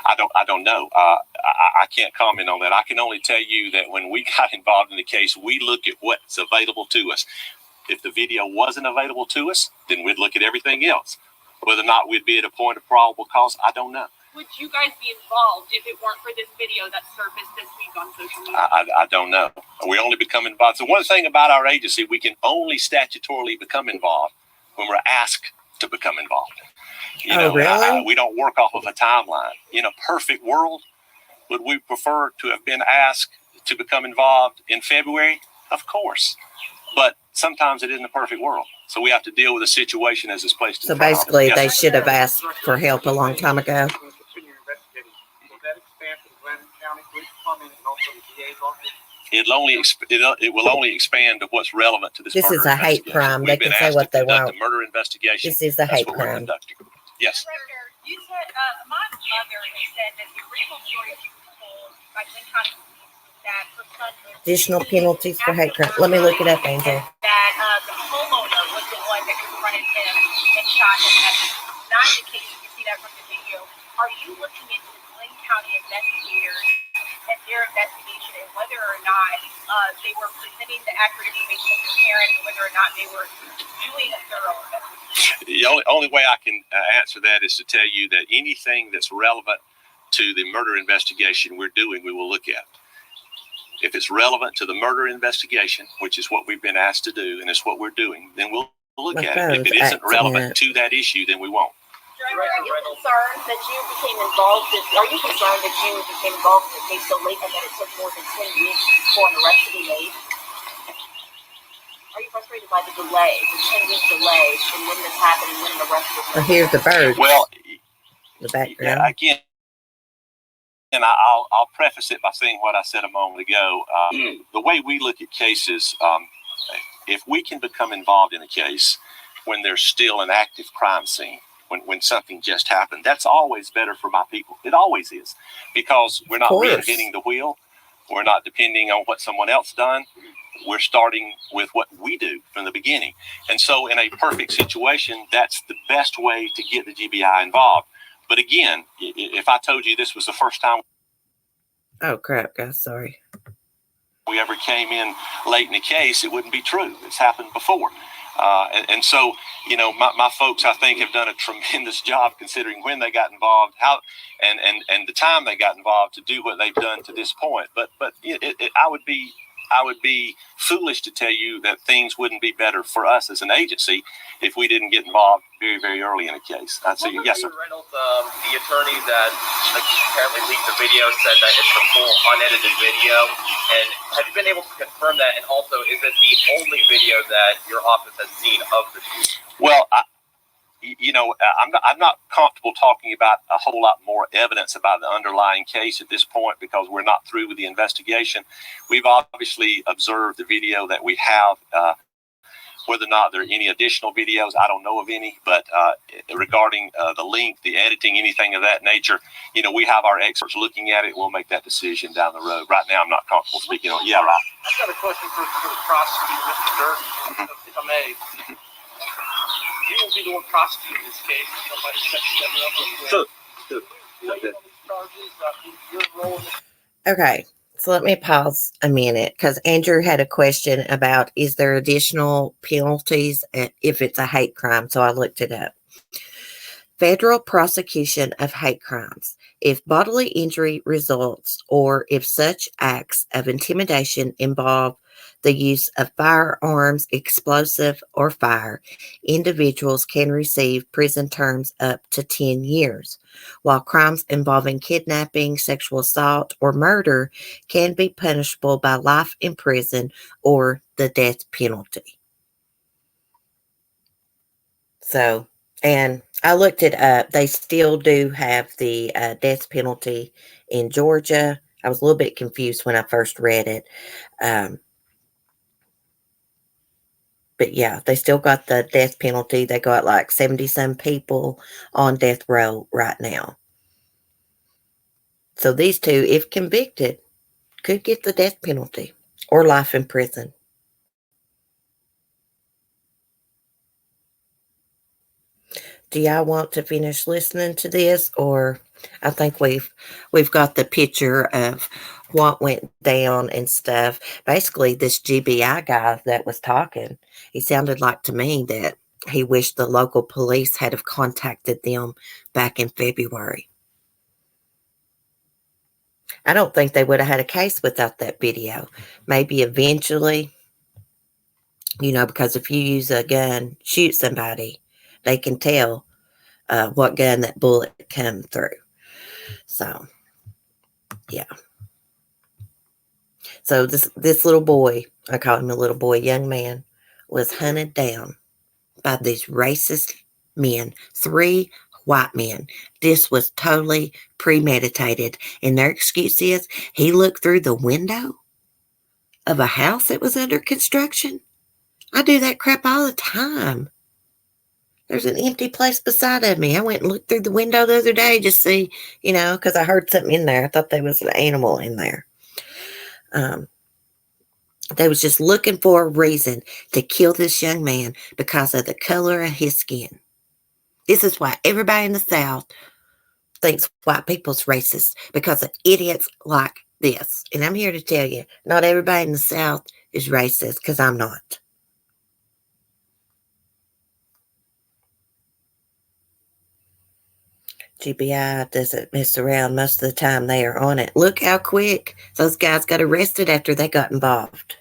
I don't know. I can't comment on that. I can only tell you that when we got involved in the case, we look at what's available to us. If the video wasn't available to us, then we'd look at everything else. Whether or not we'd be at a point of probable cause, I don't know. Would you guys be involved if it weren't for this video that surfaced this week on social media? I don't know. We only become involved. So one thing about our agency, we can only statutorily become involved when we're asked to become involved. You know, really? We don't work off of a timeline. In a perfect world, would we prefer to have been asked to become involved in February? Of course. But sometimes it isn't a perfect world. So we have to deal with the situation as it's placed So in front of us. basically, Yes, they sir. should have asked for help a long time ago. Continue investigating. Will that expand to Glenn County Police Department and also the DA's office? It will only expand to what's relevant to this. This is murder a hate investigation. crime. They We've been can say asked what to they conduct want. a murder investigation. This is a That's hate what we're crime. conducting. Yes. You said, my mother has said that the original story that you told by Glenn County that her son was Additional penalties for hate crime. Let me look it up, Angel. that the homeowner was the one that confronted him and shot him. That's not the case. You can see that from the video. Are you looking into the Glenn County investigators and their investigation and whether or not they were presenting the accurate information to the parents and whether or not they were doing a thorough investigation? The only way I can answer that is to tell you that anything that's relevant to the murder investigation we're doing, we will look at. If it's relevant to the murder investigation, which is what we've been asked to do, and it's what we're doing, then we'll look at it. If it isn't relevant to that issue, then we won't. Are you concerned that you became involved? Are you concerned that you became involved in the case so late and that it took more than 10 weeks for an arrest to be made? Are you frustrated by the delay, the 10-week delay in when this happened and when an arrest was Well, made? here's the birds. Well, The background. yeah, again, and I'll preface it by saying what I said a moment ago. The way we look at cases, if we can become involved in a case when there's still an active crime scene, when something just happened, that's always better for my people. It always is, because we're not reinventing the wheel. We're not depending on what someone else done. We're starting with what we do from the beginning. And so in a perfect situation, that's the best way to get the GBI involved. But again, if I told you this was the first time Oh, crap, guys. Sorry. we ever came in late in the case, it wouldn't be true. It's happened before. And so, you know, my folks, I think, have done a tremendous job considering when they got involved, how and the time they got involved to do what they've done to this point. But I would be foolish to tell you that things wouldn't be better for us as an agency if we didn't get involved very, very early in a case. I'd say yes, sir. Reynolds, the attorney that apparently leaked the video said that it's a full unedited video. And have you been able to confirm that? And also, is it the only video that your office has seen of the shooting? Well, I'm not comfortable talking about a whole lot more evidence about the underlying case at this point because we're not through with the investigation. We've obviously observed the video that we have. Whether or not there are any additional videos, I don't know of any. But regarding the length, the editing, anything of that nature, we have our experts looking at it. We'll make that decision down the road. Right now, I'm not comfortable speaking on it. Yeah, right. I've got a question for the prosecutor, Mr. Durden, if I may. You will be the one prosecuting this case. Somebody stepping up. Sure. Okay, so let me pause a minute because Andrew had a question about is there additional penalties if it's a hate crime? So I looked it up. Federal prosecution of hate crimes. If bodily injury results or if such acts of intimidation involve the use of firearms, explosive, or fire, individuals can receive prison terms up to 10 years, while crimes involving kidnapping, sexual assault, or murder can be punishable by life in prison or the death penalty. So, and I looked it up. They still do have the death penalty in Georgia. I was a little bit confused when I first read it. But yeah, they still got the death penalty. They got like 70-some people on death row right now. So these two, if convicted, could get the death penalty or life in prison. Do y'all want to finish listening to this, or I think we've got the picture of what went down and stuff. Basically, this GBI guy that was talking, he sounded like to me that he wished the local police had have contacted them back in February. I don't think they would have had a case without that video. Maybe eventually, because if you use a gun, shoot somebody, they can tell what gun that bullet come through. So, yeah. So this little boy, I call him a little boy, young man, was hunted down by these racist men, 3 white men. This was totally premeditated. And their excuse is he looked through the window of a house that was under construction. I do that crap all the time. There's an empty place beside of me. I went and looked through the window the other day just to see, because I heard something in there. I thought there was an animal in there. They was just looking for a reason to kill this young man because of the color of his skin. This is why everybody in the South thinks white people's racist, because of idiots like this. And I'm here to tell you, not everybody in the South is racist, because I'm not. GBI doesn't mess around most of the time. They are on it. Look how quick those guys got arrested after they got involved.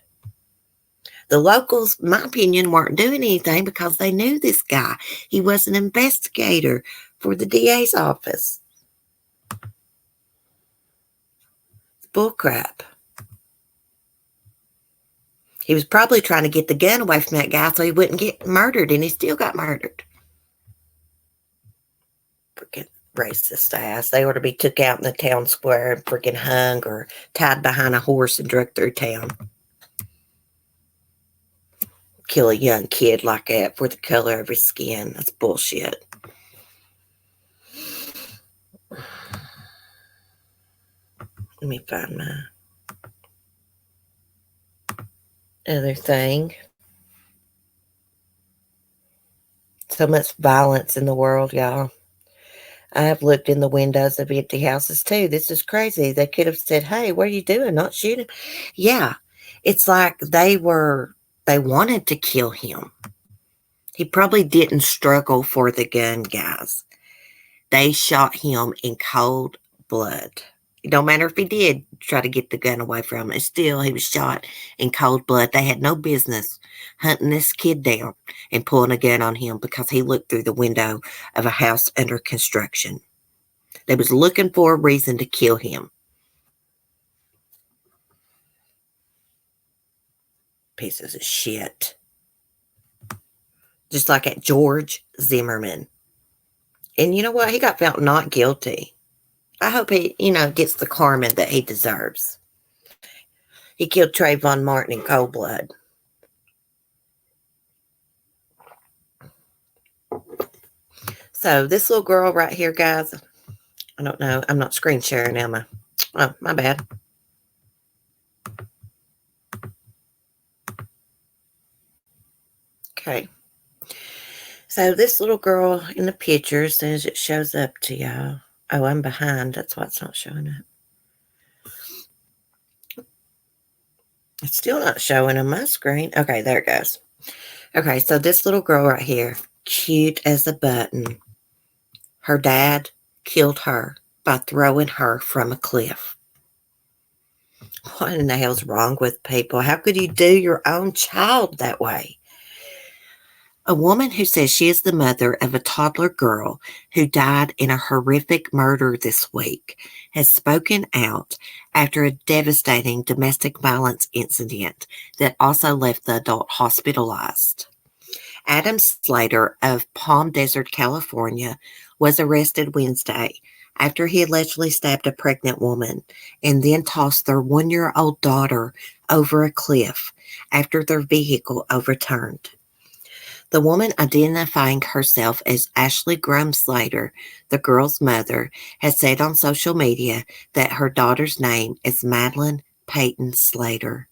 The locals, in my opinion, weren't doing anything because they knew this guy. He was an investigator for the DA's office. It's bullcrap. He was probably trying to get the gun away from that guy so he wouldn't get murdered, and he still got murdered. Freaking racist ass. They ought to be took out in the town square and freaking hung or tied behind a horse and dragged through town. Kill a young kid like that for the color of his skin. That's bullshit. Let me find my other thing. So much violence in the world, y'all. I have looked in the windows of empty houses too. This is crazy. They could have said, "Hey, what are you doing? Not shooting?" Yeah. It's like they wanted to kill him. He probably didn't struggle for the gun, guys. They shot him in cold blood. It don't matter if he did try to get the gun away from him. Still, he was shot in cold blood. They had no business hunting this kid down and pulling a gun on him because he looked through the window of a house under construction. They was looking for a reason to kill him. Pieces of shit. just like at George Zimmerman. And you know what? He got found not guilty. I hope he, gets the karma that he deserves. He killed Trayvon Martin in cold blood. So this little girl right here, guys, I don't know. I'm not screen sharing, am I? Oh, my bad. Okay. So this little girl in the picture, as soon as it shows up to y'all. Oh, I'm behind. That's why it's not showing up. It's still not showing on my screen. Okay, there it goes. Okay, so this little girl right here, cute as a button. Her dad killed her by throwing her from a cliff. What in the hell's wrong with people? How could you do your own child that way? A woman who says she is the mother of a toddler girl who died in a horrific murder this week has spoken out after a devastating domestic violence incident that also left the adult hospitalized. Adam Slater of Palm Desert, California, was arrested Wednesday after he allegedly stabbed a pregnant woman and then tossed their 1-year-old daughter over a cliff after their vehicle overturned. The woman, identifying herself as Ashley Graham Slater, the girl's mother, has said on social media that her daughter's name is Madeline Peyton Slater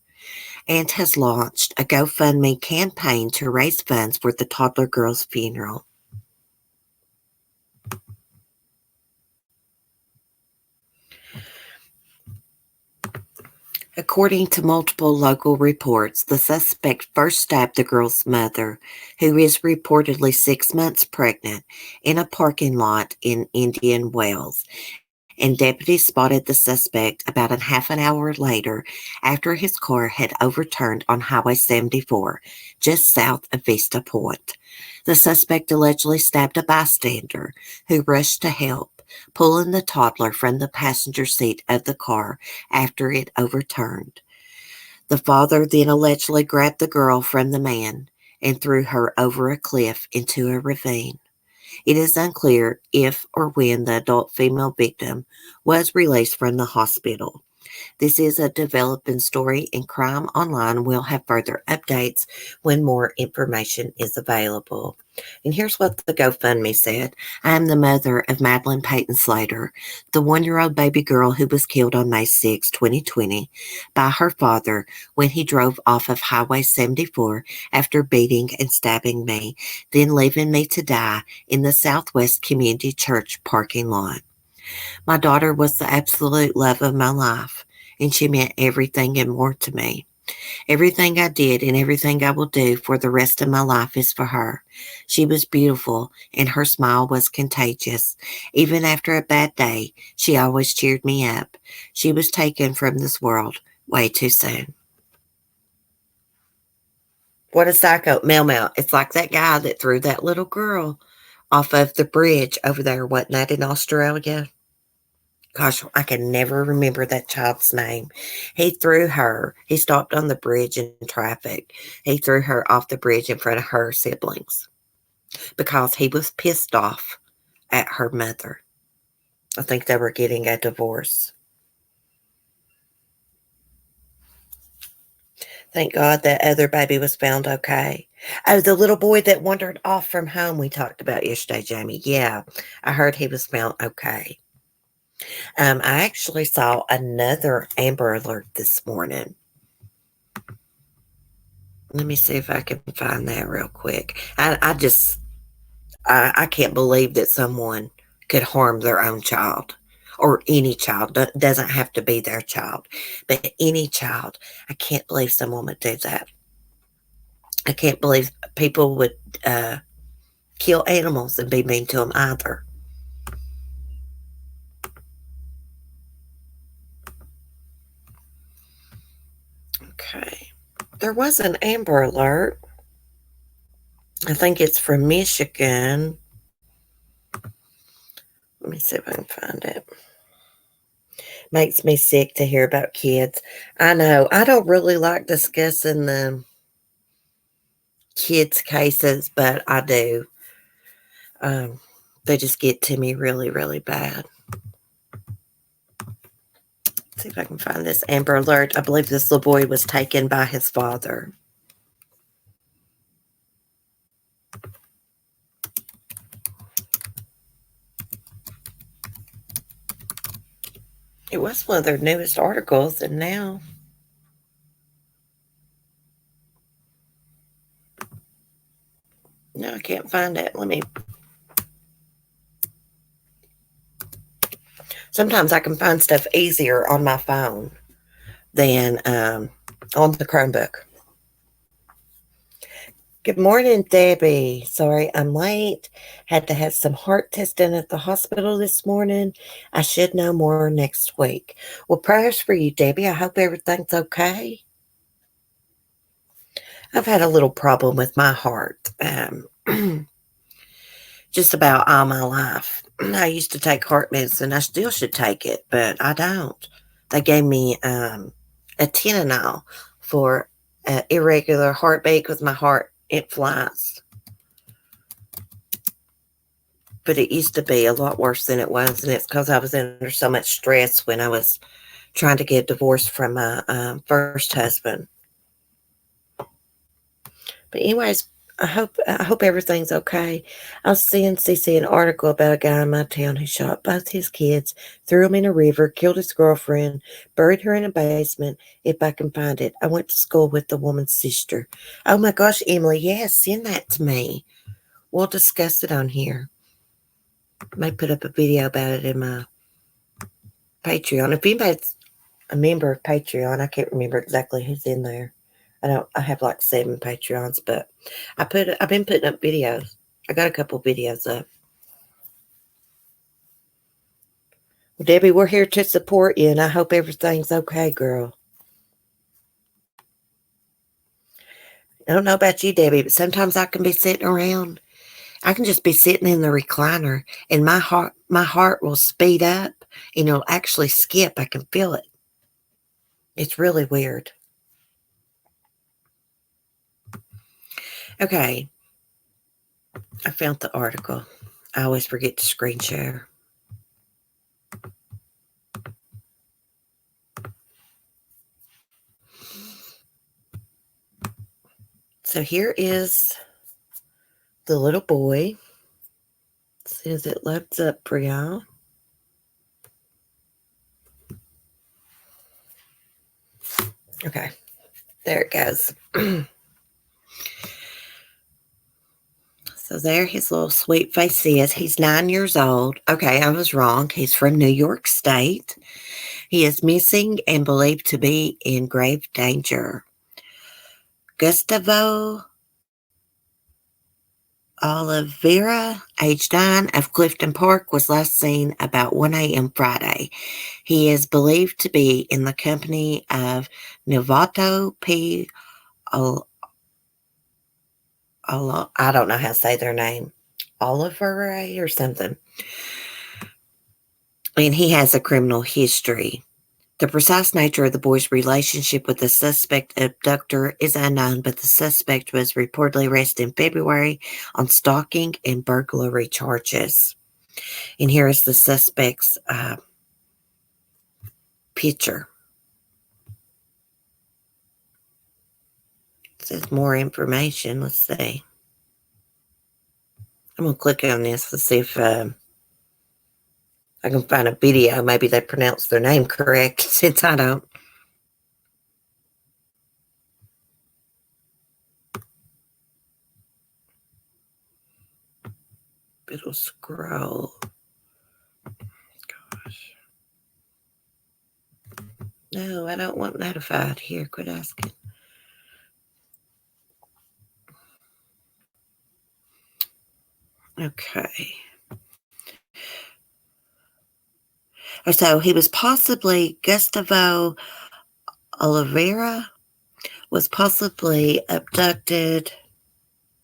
and has launched a GoFundMe campaign to raise funds for the toddler girl's funeral. According to multiple local reports, the suspect first stabbed the girl's mother, who is reportedly 6 months pregnant, in a parking lot in Indian Wells, and deputies spotted the suspect about a half an hour later after his car had overturned on Highway 74, just south of Vista Point. The suspect allegedly stabbed a bystander who rushed to help, pulling the toddler from the passenger seat of the car after it overturned. The father then allegedly grabbed the girl from the man and threw her over a cliff into a ravine. It is unclear if or when the adult female victim was released from the hospital. This is a developing story, and Crime Online will have further updates when more information is available. And here's what the GoFundMe said. I am the mother of Madeline Peyton Slater, the 1-year-old baby girl who was killed on May 6, 2020, by her father when he drove off of Highway 74 after beating and stabbing me, then leaving me to die in the Southwest Community Church parking lot. My daughter was the absolute love of my life, and she meant everything and more to me. Everything I did and everything I will do for the rest of my life is for her. She was beautiful, and her smile was contagious. Even after a bad day, she always cheered me up. She was taken from this world way too soon. What a psycho. Mel. It's like that guy that threw that little girl off of the bridge over there, wasn't that in Australia? Gosh, I can never remember that child's name. He threw her. He stopped on the bridge in traffic. He threw her off the bridge in front of her siblings because he was pissed off at her mother. I think they were getting a divorce. Thank God that other baby was found okay. Oh, the little boy that wandered off from home we talked about yesterday, Jamie. Yeah, I heard he was found okay. I actually saw another Amber Alert this morning. Let me see if I can find that real quick. I can't believe that someone could harm their own child or any child. Doesn't have to be their child, but any child. I can't believe someone would do that. I can't believe people would kill animals and be mean to them either. Okay. There was an Amber Alert. I think it's from Michigan. Let me see if I can find it. Makes me sick to hear about kids. I know. I don't really like discussing the kids' cases, but I do. They just get to me really, really bad. Let's see if I can find this Amber Alert. I believe this little boy was taken by his father. It was one of their newest articles, and now no, I can't find it. Sometimes I can find stuff easier on my phone than on the Chromebook. Good morning, Debbie. Sorry I'm late. Had to have some heart testing at the hospital this morning. I should know more next week. Well, prayers for you, Debbie. I hope everything's okay. I've had a little problem with my heart just about all my life. I used to take heart medicine. I still should take it, but I don't. They gave me a Tylenol for irregular heartbeat because my heart, it flies. But it used to be a lot worse than it was, and it's because I was under so much stress when I was trying to get divorced from my first husband. But anyways, I hope everything's okay. I was seeing CC an article about a guy in my town who shot both his kids, threw them in a river, killed his girlfriend, buried her in a basement. If I can find it, I went to school with the woman's sister. Oh my gosh, Emily, yes, send that to me. We'll discuss it on here. I may put up a video about it in my Patreon. If anybody's a member of Patreon, I can't remember exactly who's in there. I have like 7 Patreons, but I've been putting up videos. I got a couple videos up. Well, Debbie, we're here to support you, and I hope everything's okay, girl. I don't know about you, Debbie, but sometimes I can be sitting around. I can just be sitting in the recliner, and my heart will speed up, and it'll actually skip. I can feel it. It's really weird. Okay. I found the article. I always forget to screen share. So here is the little boy. As soon as it loads up for y'all. Okay. There it goes. So there his little sweet face is. He's 9 years old. Okay, I was wrong. He's from New York State. He is missing and believed to be in grave danger. Gustavo Oliveira, age 9, of Clifton Park, was last seen about 1 a.m. Friday. He is believed to be in the company of Novato P. I don't know how to say their name. Oliver or something. And he has a criminal history. The precise nature of the boy's relationship with the suspect abductor is unknown, but the suspect was reportedly arrested in February on stalking and burglary charges. And here is the suspect's picture. It says more information. Let's see. I'm going to click on this to see if I can find a video. Maybe they pronounce their name correct, since I don't. It'll scroll. Gosh. No, I don't want notified. Here, quit asking. Okay. So he was possibly, Gustavo Oliveira was possibly abducted.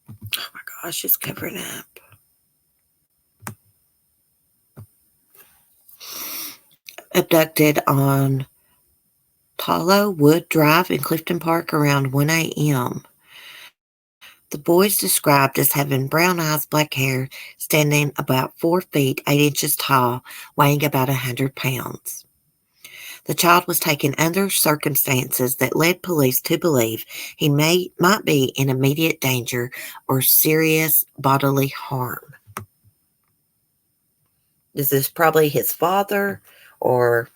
Oh my gosh, it's covering up. Abducted on Paulo Wood Drive in Clifton Park around 1 a.m. The boy is described as having brown eyes, black hair, standing about 4 feet 8 inches tall, weighing about 100 pounds. The child was taken under circumstances that led police to believe he might be in immediate danger or serious bodily harm. This is probably his father, or,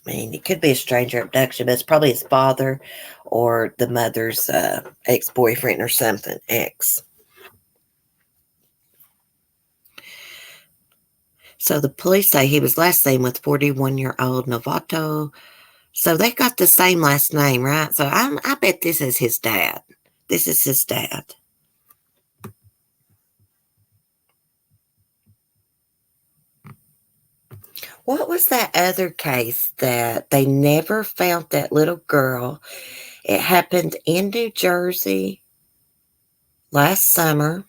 I mean, it could be a stranger abduction, but it's probably his father or the mother's ex-boyfriend or something, ex. So the police say he was last seen with 41-year-old Novato. So they got the same last name, right? So I bet this is his dad. This is his dad. What was that other case that they never found that little girl? It happened in New Jersey last summer.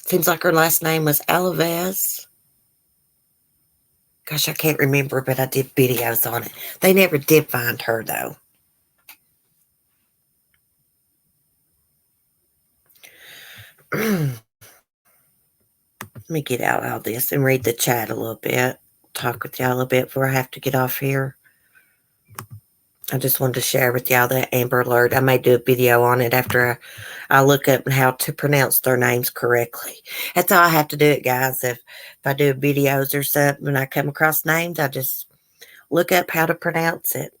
Seems like her last name was Alaves. Gosh, I can't remember, but I did videos on it. They never did find her, though. Let me get out all this and read the chat a little bit. Talk with y'all a little bit before I have to get off here. I just wanted to share with y'all that Amber Alert. I may do a video on it after I look up how to pronounce their names correctly. That's all I have to do it, guys. If I do videos or something and I come across names, I just look up how to pronounce it.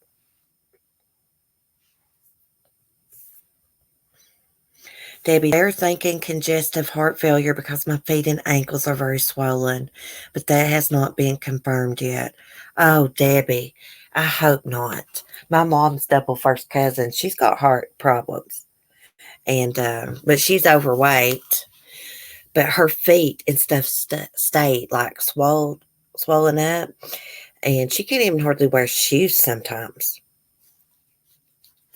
Debbie, they're thinking congestive heart failure because my feet and ankles are very swollen, but that has not been confirmed yet. Oh, Debbie, I hope not. My mom's double first cousin. She's got heart problems, and but she's overweight. But her feet and stuff stayed like swollen up, and she can't even hardly wear shoes sometimes.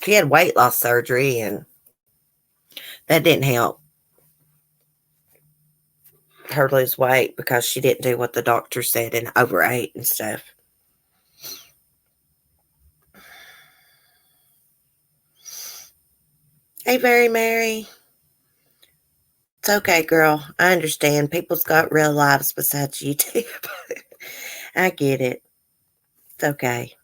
She had weight loss surgery, and that didn't help her lose weight because she didn't do what the doctor said and overate and stuff. Hey, Very Mary. It's okay, girl. I understand. People's got real lives besides YouTube. I get it. It's okay.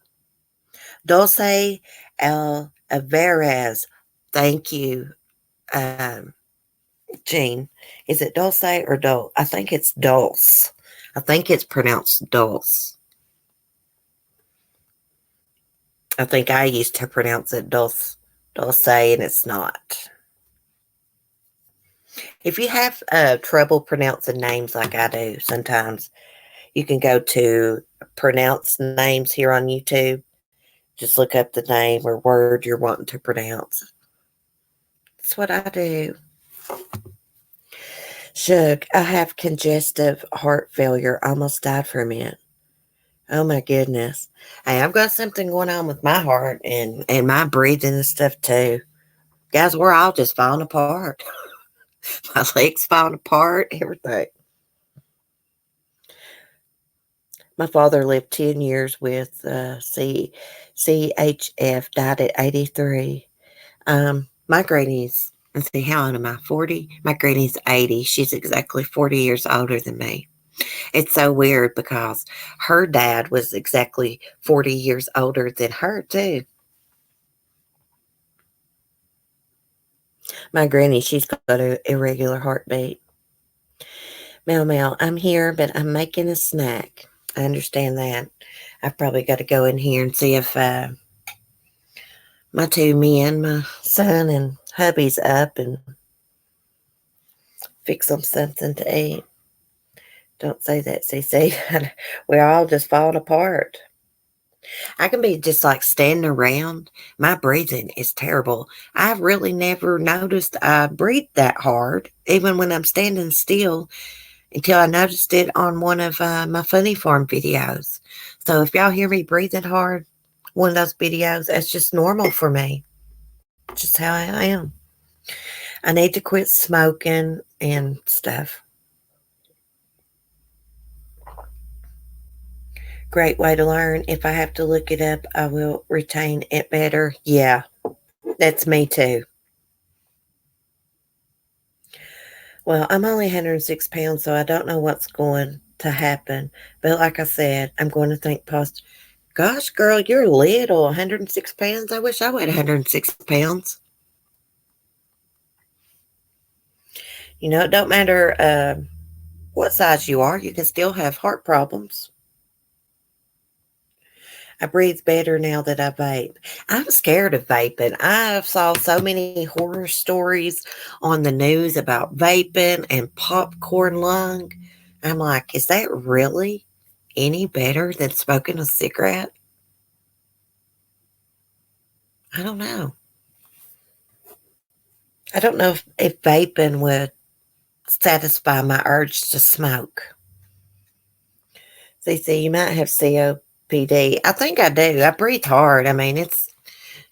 Dulce Alvarez. Thank you, Jean. Is it Dulce or Dulce? I think it's Dulce. I think it's pronounced Dulce. I think I used to pronounce it Dulce, and it's not. If you have trouble pronouncing names like I do sometimes, you can go to pronounce names here on YouTube. Just look up the name or word you're wanting to pronounce. That's what I do. Shug, I have congestive heart failure. Almost died from it. Oh my goodness. Hey, I've got something going on with my heart and my breathing and stuff too. Guys, we're all just falling apart. My legs falling apart, everything. My father lived 10 years with CHF, died at 83. My granny's, let's see, how old am I? 40? My granny's 80. She's exactly 40 years older than me. It's so weird because her dad was exactly 40 years older than her, too. My granny, she's got an irregular heartbeat. Mel, I'm here, but I'm making a snack. I understand that. I've probably got to go in here and see if my two men, my son and hubby's up and fix them something to eat. Don't say that, CC. We're all just falling apart. I can be just like standing around. My breathing is terrible. I've really never noticed I breathe that hard, even when I'm standing still, until I noticed it on one of my Funny Farm videos. So if y'all hear me breathing hard, one of those videos, that's just normal for me. Just how I am. I need to quit smoking and stuff. Great way to learn. If I have to look it up, I will retain it better. Yeah. That's me too. Well, I'm only 106 pounds, so I don't know what's going to happen. But like I said, I'm going to think positive. Gosh, girl, you're little. 106 pounds. I wish I weighed 106 pounds. You know, it don't matter what size you are. You can still have heart problems. I breathe better now that I vape. I'm scared of vaping. I saw so many horror stories on the news about vaping and popcorn lung. I'm like, is that really any better than smoking a cigarette? I don't know. I don't know if vaping would satisfy my urge to smoke. CC, you might have COPD. I think I do. I breathe hard. I mean, it's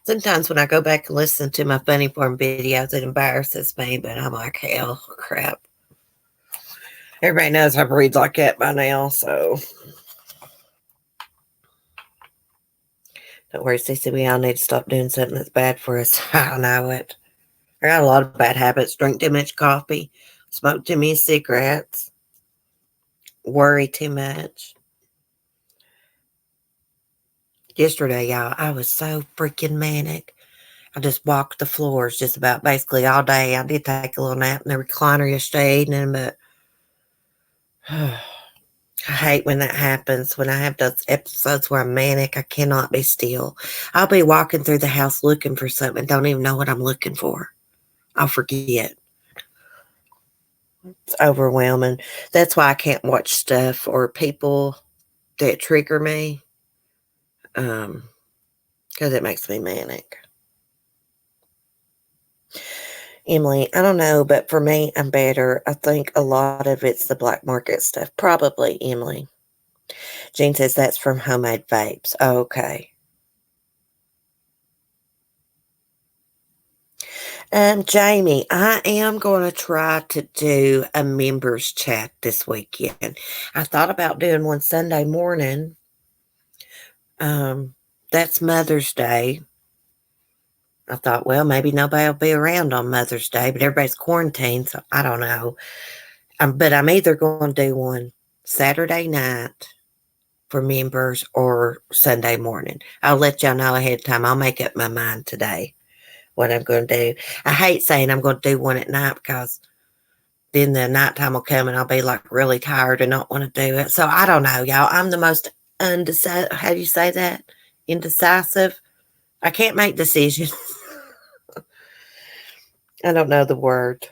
sometimes when I go back and listen to my funny form videos, it embarrasses me, but I'm like, hell, crap. Everybody knows I breathe like that by now, so. Don't worry, CC, we all need to stop doing something that's bad for us. I know it. I got a lot of bad habits. Drink too much coffee, smoke too many cigarettes, worry too much. Yesterday, y'all, I was so freaking manic. I just walked the floors just about basically all day. I did take a little nap in the recliner yesterday evening, but I hate when that happens. When I have those episodes where I'm manic, I cannot be still. I'll be walking through the house looking for something, don't even know what I'm looking for. I'll forget. It's overwhelming. That's why I can't watch stuff or people that trigger me, because it makes me manic. Emily, I don't know, but for me, I'm better. I think a lot of it's the black market stuff. Probably, Emily. Jean says that's from homemade vapes. Okay. Jamie, I am going to try to do a members chat this weekend. I thought about doing one Sunday morning. That's Mother's Day. I thought, well, maybe nobody will be around on Mother's Day, but everybody's quarantined, so I don't know. But I'm either going to do one Saturday night for members or Sunday morning. I'll let y'all know ahead of time. I'll make up my mind today what I'm going to do. I hate saying I'm going to do one at night because then the nighttime will come and I'll be like really tired and not want to do it. So I don't know, y'all. I'm the most undecisive. How do you say that? Indecisive. I can't make decisions. I don't know the word.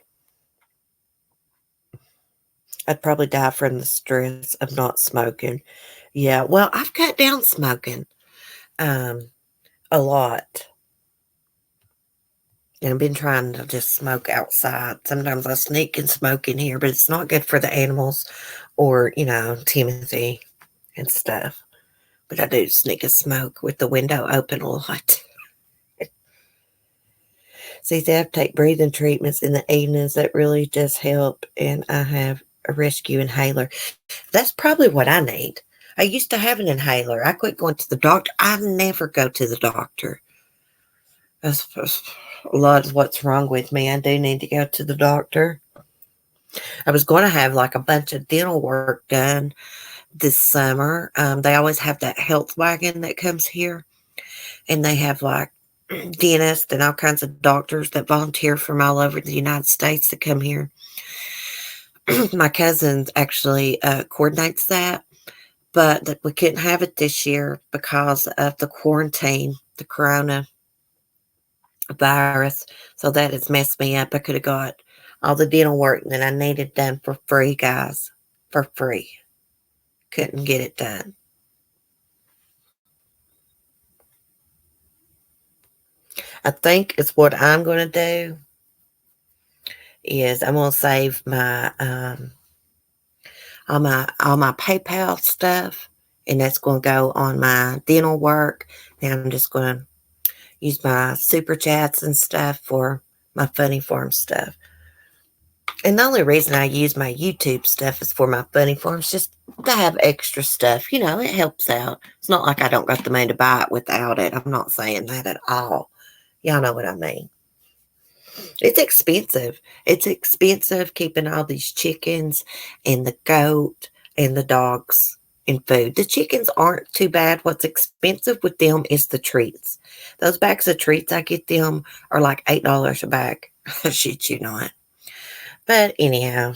I'd probably die from the stress of not smoking. Yeah, well, I've cut down smoking a lot. And I've been trying to just smoke outside. Sometimes I sneak and smoke in here, but it's not good for the animals or, Timothy and stuff. But I do sneak a smoke with the window open a lot. See, they have to take breathing treatments in the evenings. That really does help. And I have a rescue inhaler. That's probably what I need. I used to have an inhaler. I quit going to the doctor. I never go to the doctor. That's a lot of what's wrong with me. I do need to go to the doctor. I was going to have like a bunch of dental work done this summer. They always have that health wagon that comes here. And they have like dentists and all kinds of doctors that volunteer from all over the United States to come here. My cousin actually coordinates that, but we couldn't have it this year because of the quarantine, the coronavirus. So that has messed me up. I could have got all the dental work that I needed done for free, guys, for free. Couldn't get it done. I think it's what I'm going to do is I'm going to save my all my PayPal stuff, and that's going to go on my dental work. And I'm just going to use my super chats and stuff for my funny form stuff. And the only reason I use my YouTube stuff is for my funny forms, just to have extra stuff. It helps out. It's not like I don't got the money to buy it without it. I'm not saying that at all. Y'all know what I mean. It's expensive. It's expensive keeping all these chickens and the goat and the dogs in food. The chickens aren't too bad. What's expensive with them is the treats. Those bags of treats I get them are like $8 a bag. Shit you not. But anyhow,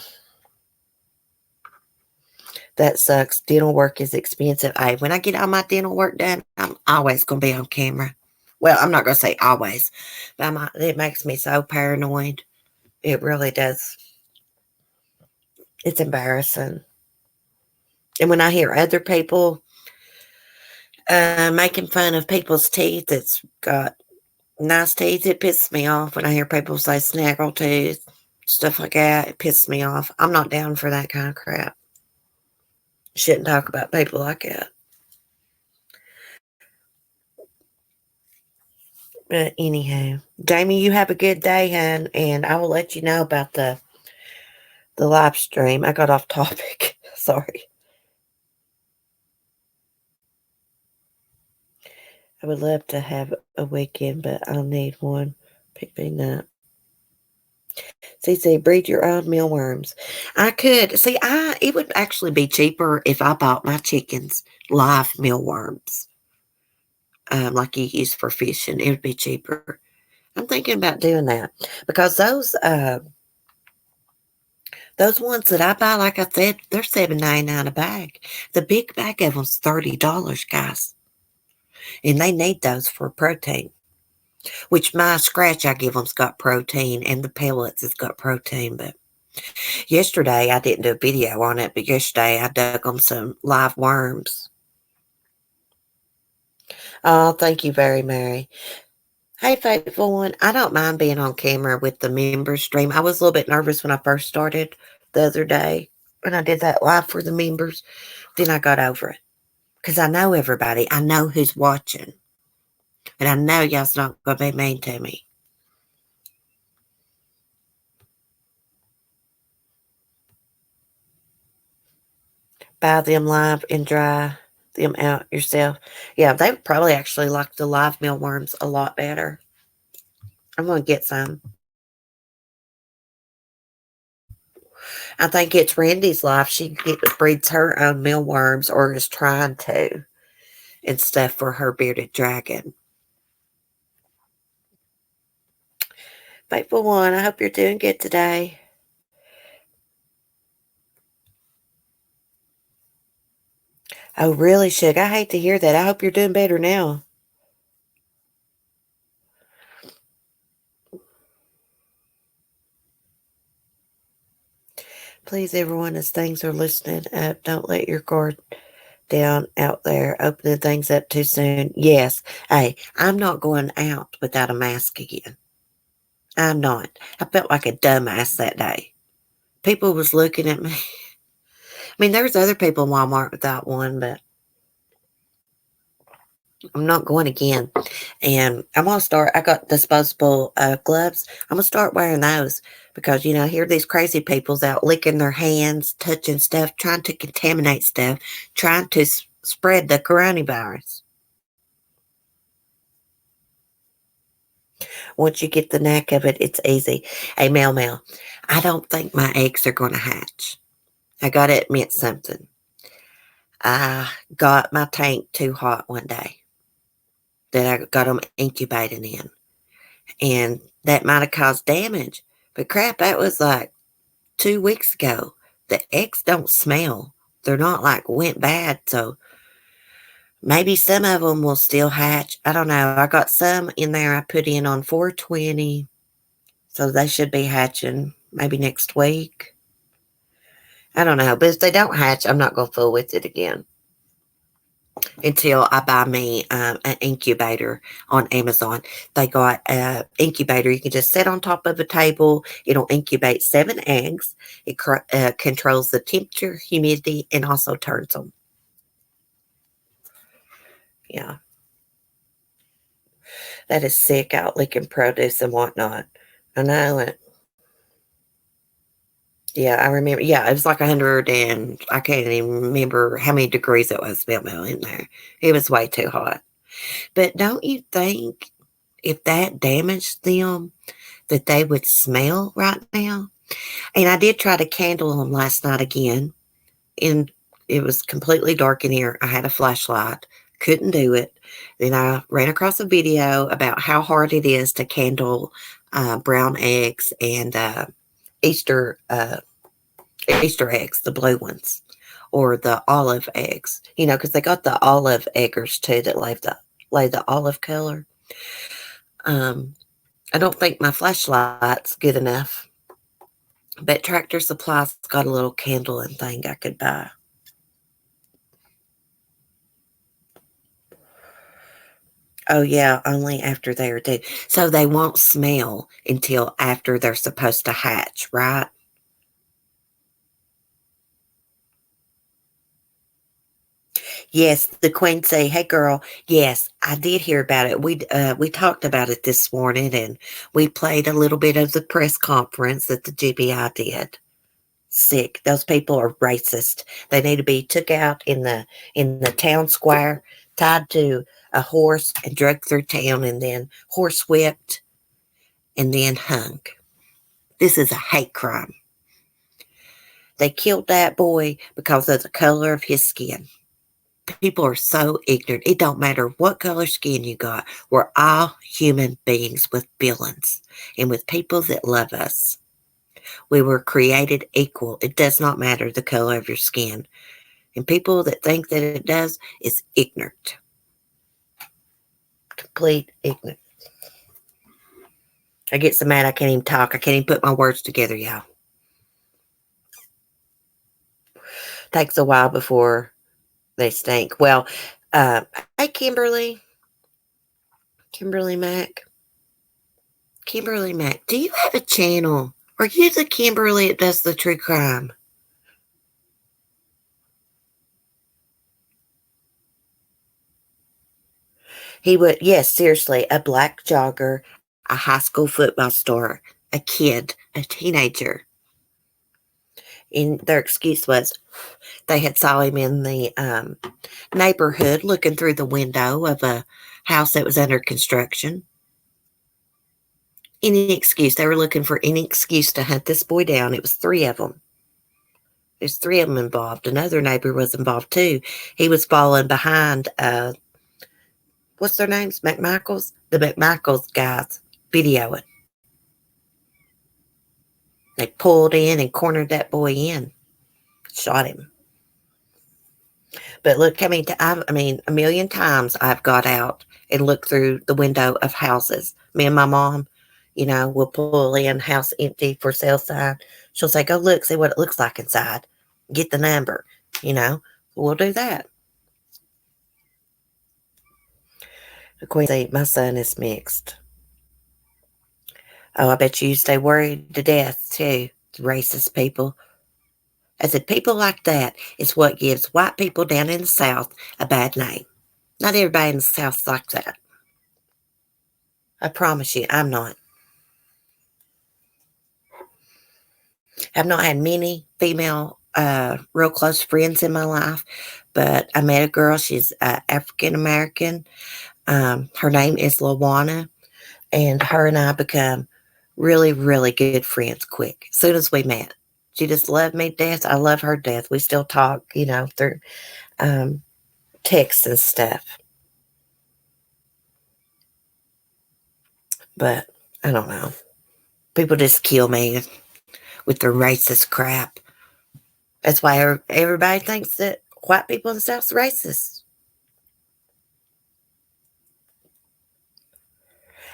that sucks. Dental work is expensive. Hey, when I get all my dental work done, I'm always going to be on camera. Well, I'm not going to say always, but it makes me so paranoid. It really does. It's embarrassing. And when I hear other people making fun of people's teeth that's got nice teeth, it pisses me off. When I hear people say snaggle tooth, stuff like that, it pisses me off. I'm not down for that kind of crap. Shouldn't talk about people like that. But anyhow, Jamie, you have a good day, hon, and I will let you know about the live stream. I got off topic. Sorry. I would love to have a weekend, but I'll need one. Pick me up. CC, breed your own mealworms. I could. See, it would actually be cheaper if I bought my chickens live mealworms. Like you use for fishing. It would be cheaper. I'm thinking about doing that. Because those ones that I buy, like I said, they're $7.99 a bag. The big bag of them's $30, guys. And they need those for protein. Which my scratch I give them's got protein, and the pellets has got protein. But yesterday, I didn't do a video on it, but yesterday I dug them some live worms. Oh, thank you very Mary. Hey, faithful one. I don't mind being on camera with the members stream. I was a little bit nervous when I first started the other day when I did that live for the members. Then I got over it because I know everybody. I know who's watching. And I know y'all's not going to be mean to me. Buy them live and dry them out yourself. Yeah, they would probably actually like the live mealworms a lot better. I'm going to get some. I think it's Randy's life. She breeds her own mealworms or is trying to and stuff for her bearded dragon. Faithful one, I hope you're doing good today. Oh, really, Shug? I hate to hear that. I hope you're doing better now. Please, everyone, as things are loosening up, don't let your guard down out there, opening things up too soon. Yes. Hey, I'm not going out without a mask again. I'm not. I felt like a dumbass that day. People was looking at me. I mean, there's other people in Walmart without one, but I'm not going again. And I'm going to start, I got disposable gloves. I'm going to start wearing those because, I hear these crazy people's out licking their hands, touching stuff, trying to contaminate stuff, trying to spread the coronavirus. Once you get the knack of it, it's easy. Hey, Mel, I don't think my eggs are going to hatch. I got to admit something. I got my tank too hot one day that I got them incubating in. And that might have caused damage. But crap, that was like 2 weeks ago. The eggs don't smell. They're not like went bad. So maybe some of them will still hatch. I don't know. I got some in there I put in on 420. So they should be hatching maybe next week. I don't know. But if they don't hatch, I'm not going to fool with it again. Until I buy me an incubator on Amazon. They got an incubator you can just set on top of a table. It'll incubate 7 eggs. It controls the temperature, humidity, and also turns them. Yeah. That is sick, out licking produce and whatnot. I know it. Yeah, I remember. Yeah, it was like 100 and I can't even remember how many degrees it was in there. It was way too hot. But don't you think if that damaged them, that they would smell right now. And I did try to candle them last night again, and it was completely dark in here. I had a flashlight, couldn't do it. Then I ran across a video about how hard it is to candle brown eggs and Easter Easter eggs, the blue ones, or the olive eggs. You know, because they got the olive eggers too that lay the olive color. I don't think my flashlight's good enough, but Tractor Supply's got a little candling thing I could buy. Oh, yeah, only after they are dead. So they won't smell until after they're supposed to hatch, right? Yes, the queen say, "Hey, girl, yes, I did hear about it. We talked about it this morning, and we played a little bit of the press conference that the GBI did. Sick. Those people are racist. They need to be took out in the town square, tied to a horse and dragged through town, and then horse whipped, and then hung. This is a hate crime. They killed that boy because of the color of his skin. People are so ignorant. It don't matter what color skin you got. We're all human beings with feelings and with people that love us. We were created equal. It does not matter the color of your skin. And people that think that it does is ignorant. Complete ignorance. I get so mad I can't even talk. I can't even put my words together, y'all. Takes a while before they stink. Well, hey, Kimberly Mack. Kimberly Mack, do you have a channel? Are you the Kimberly that does the true crime? He would, yes, seriously, a black jogger, a high school football star, a kid, a teenager. And their excuse was they had saw him in the neighborhood looking through the window of a house that was under construction. Any excuse. They were looking for any excuse to hunt this boy down. It was 3 of them. There's 3 of them involved. Another neighbor was involved too. He was falling behind, what's their names? McMichaels? The McMichaels guys videoing. They pulled in and cornered that boy in. Shot him. But look, I mean, a million times I've got out and looked through the window of houses. Me and my mom, you know, will pull in house empty for sale sign. She'll say, "Go look, see what it looks like inside. Get the number." You know, we'll do that. The queen say, "My son is mixed." Oh, I bet you stay worried to death too. Racist people. I said, people like that is what gives white people down in the South a bad name. Not everybody in the South's like that. I promise you, I'm not. I've not had many female, real close friends in my life, but I met a girl. She's African American. Her name is Lawana, and her and I become really, really good friends quick. As soon as we met, she just loved me to death. I love her to death. We still talk, you know, through texts and stuff. But I don't know. People just kill me with their racist crap. That's why everybody thinks that white people in the South's racist.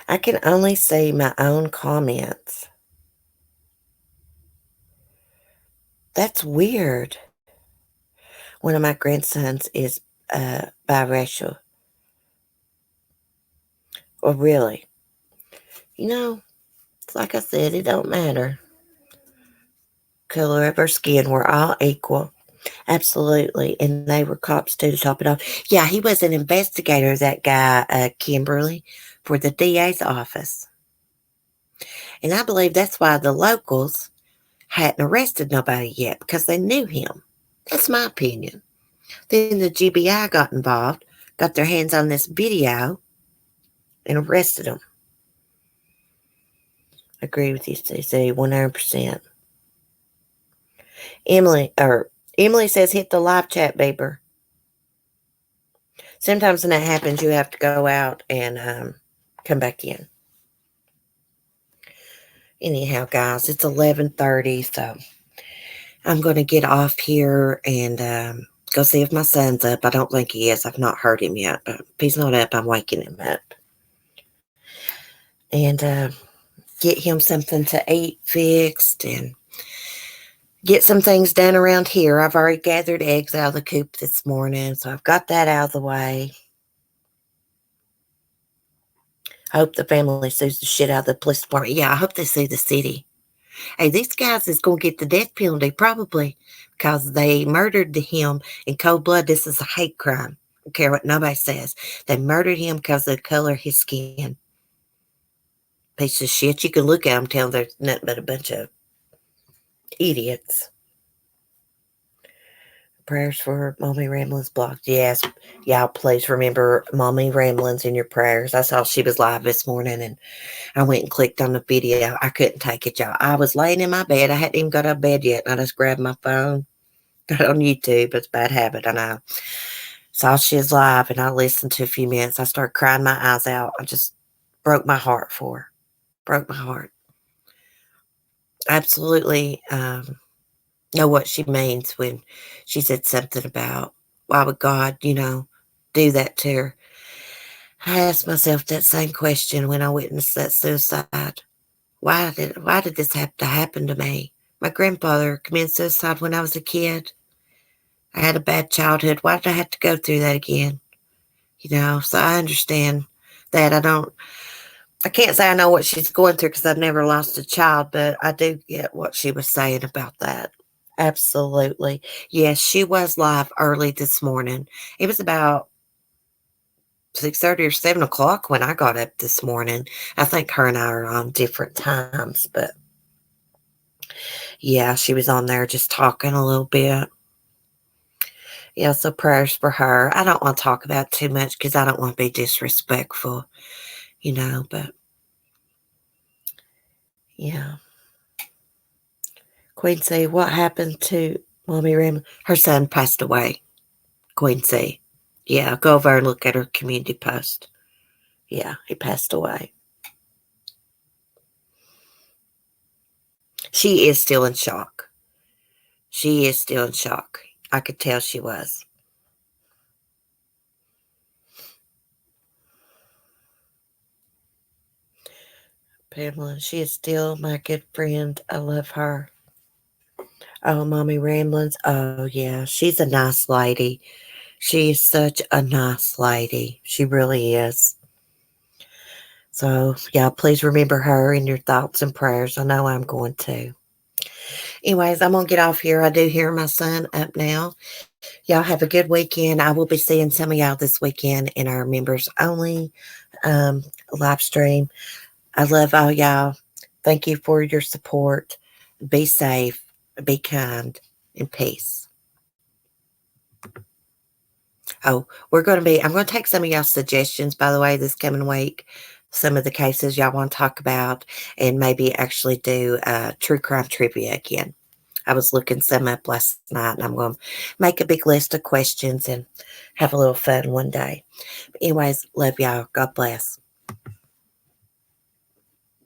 I can only see my own comments. That's weird. One of my grandsons is biracial. Well, really. You know, like I said, it don't matter. Color of our skin, we're all equal. Absolutely. And they were cops too, to top it off. Yeah, he was an investigator, that guy, Kimberly, for the DA's office. And I believe that's why the locals hadn't arrested nobody yet, because they knew him. That's my opinion. Then the GBI got involved, got their hands on this video, and arrested him. Agree with you, Stacey, 100%. Emily says hit the live chat, Bieber. Sometimes when that happens, you have to go out and come back in. Anyhow, guys, it's 11:30, so I'm going to get off here and go see if my son's up. I don't think he is. I've not heard him yet, but if he's not up, I'm waking him up. And get him something to eat fixed and get some things done around here. I've already gathered eggs out of the coop this morning, so I've got that out of the way. I hope the family sues the shit out of the police department. Yeah, I hope they sue the city. Hey, these guys is going to get the death penalty probably because they murdered him in cold blood. This is a hate crime. I don't care what nobody says. They murdered him because of the color of his skin. Piece of shit. You can look at them and tell they're nothing but a bunch of idiots. Prayers for Mommy Ramblings blocked. Yes, y'all please remember Mommy Ramblings in your prayers. I saw she was live this morning and I went and clicked on the video. I couldn't take it, y'all. I was laying in my bed. I hadn't even got out of bed yet. And I just grabbed my phone. Got on YouTube. It's a bad habit, I know. Saw she was live and I listened to a few minutes. I started crying my eyes out. I just broke my heart for her. Broke my heart. Absolutely know what she means when she said something about why would God, do that to her. I asked myself that same question when I witnessed that suicide. Why did this have to happen to me? My grandfather committed suicide when I was a kid. I had a bad childhood. Why did I have to go through that again? So I understand that. I can't say I know what she's going through because I've never lost a child, but I do get what she was saying about that. Absolutely. Yes, she was live early this morning. It was about 6:30 or 7 o'clock when I got up this morning. I think her and I are on different times, but yeah, she was on there just talking a little bit. Yeah, so prayers for her. I don't want to talk about too much because I don't want to be disrespectful, but yeah. Quincy, what happened to Mommy Ram? Her son passed away. Quincy. Yeah, go over and look at her community post. Yeah, he passed away. She is still in shock. She is still in shock. I could tell she was. Pamela, she is still my good friend. I love her. Oh, Mommy Ramblings. Oh, yeah. She's a nice lady. She is such a nice lady. She really is. So, yeah, please remember her in your thoughts and prayers. I know I'm going to. Anyways, I'm going to get off here. I do hear my son up now. Y'all have a good weekend. I will be seeing some of y'all this weekend in our members only live stream. I love all y'all. Thank you for your support. Be safe, be kind, and peace. Oh, I'm going to take some of y'all's suggestions, by the way, this coming week. Some of the cases y'all want to talk about and maybe actually do true crime trivia again. I was looking some up last night and I'm going to make a big list of questions and have a little fun one day. But anyways, love y'all. God bless.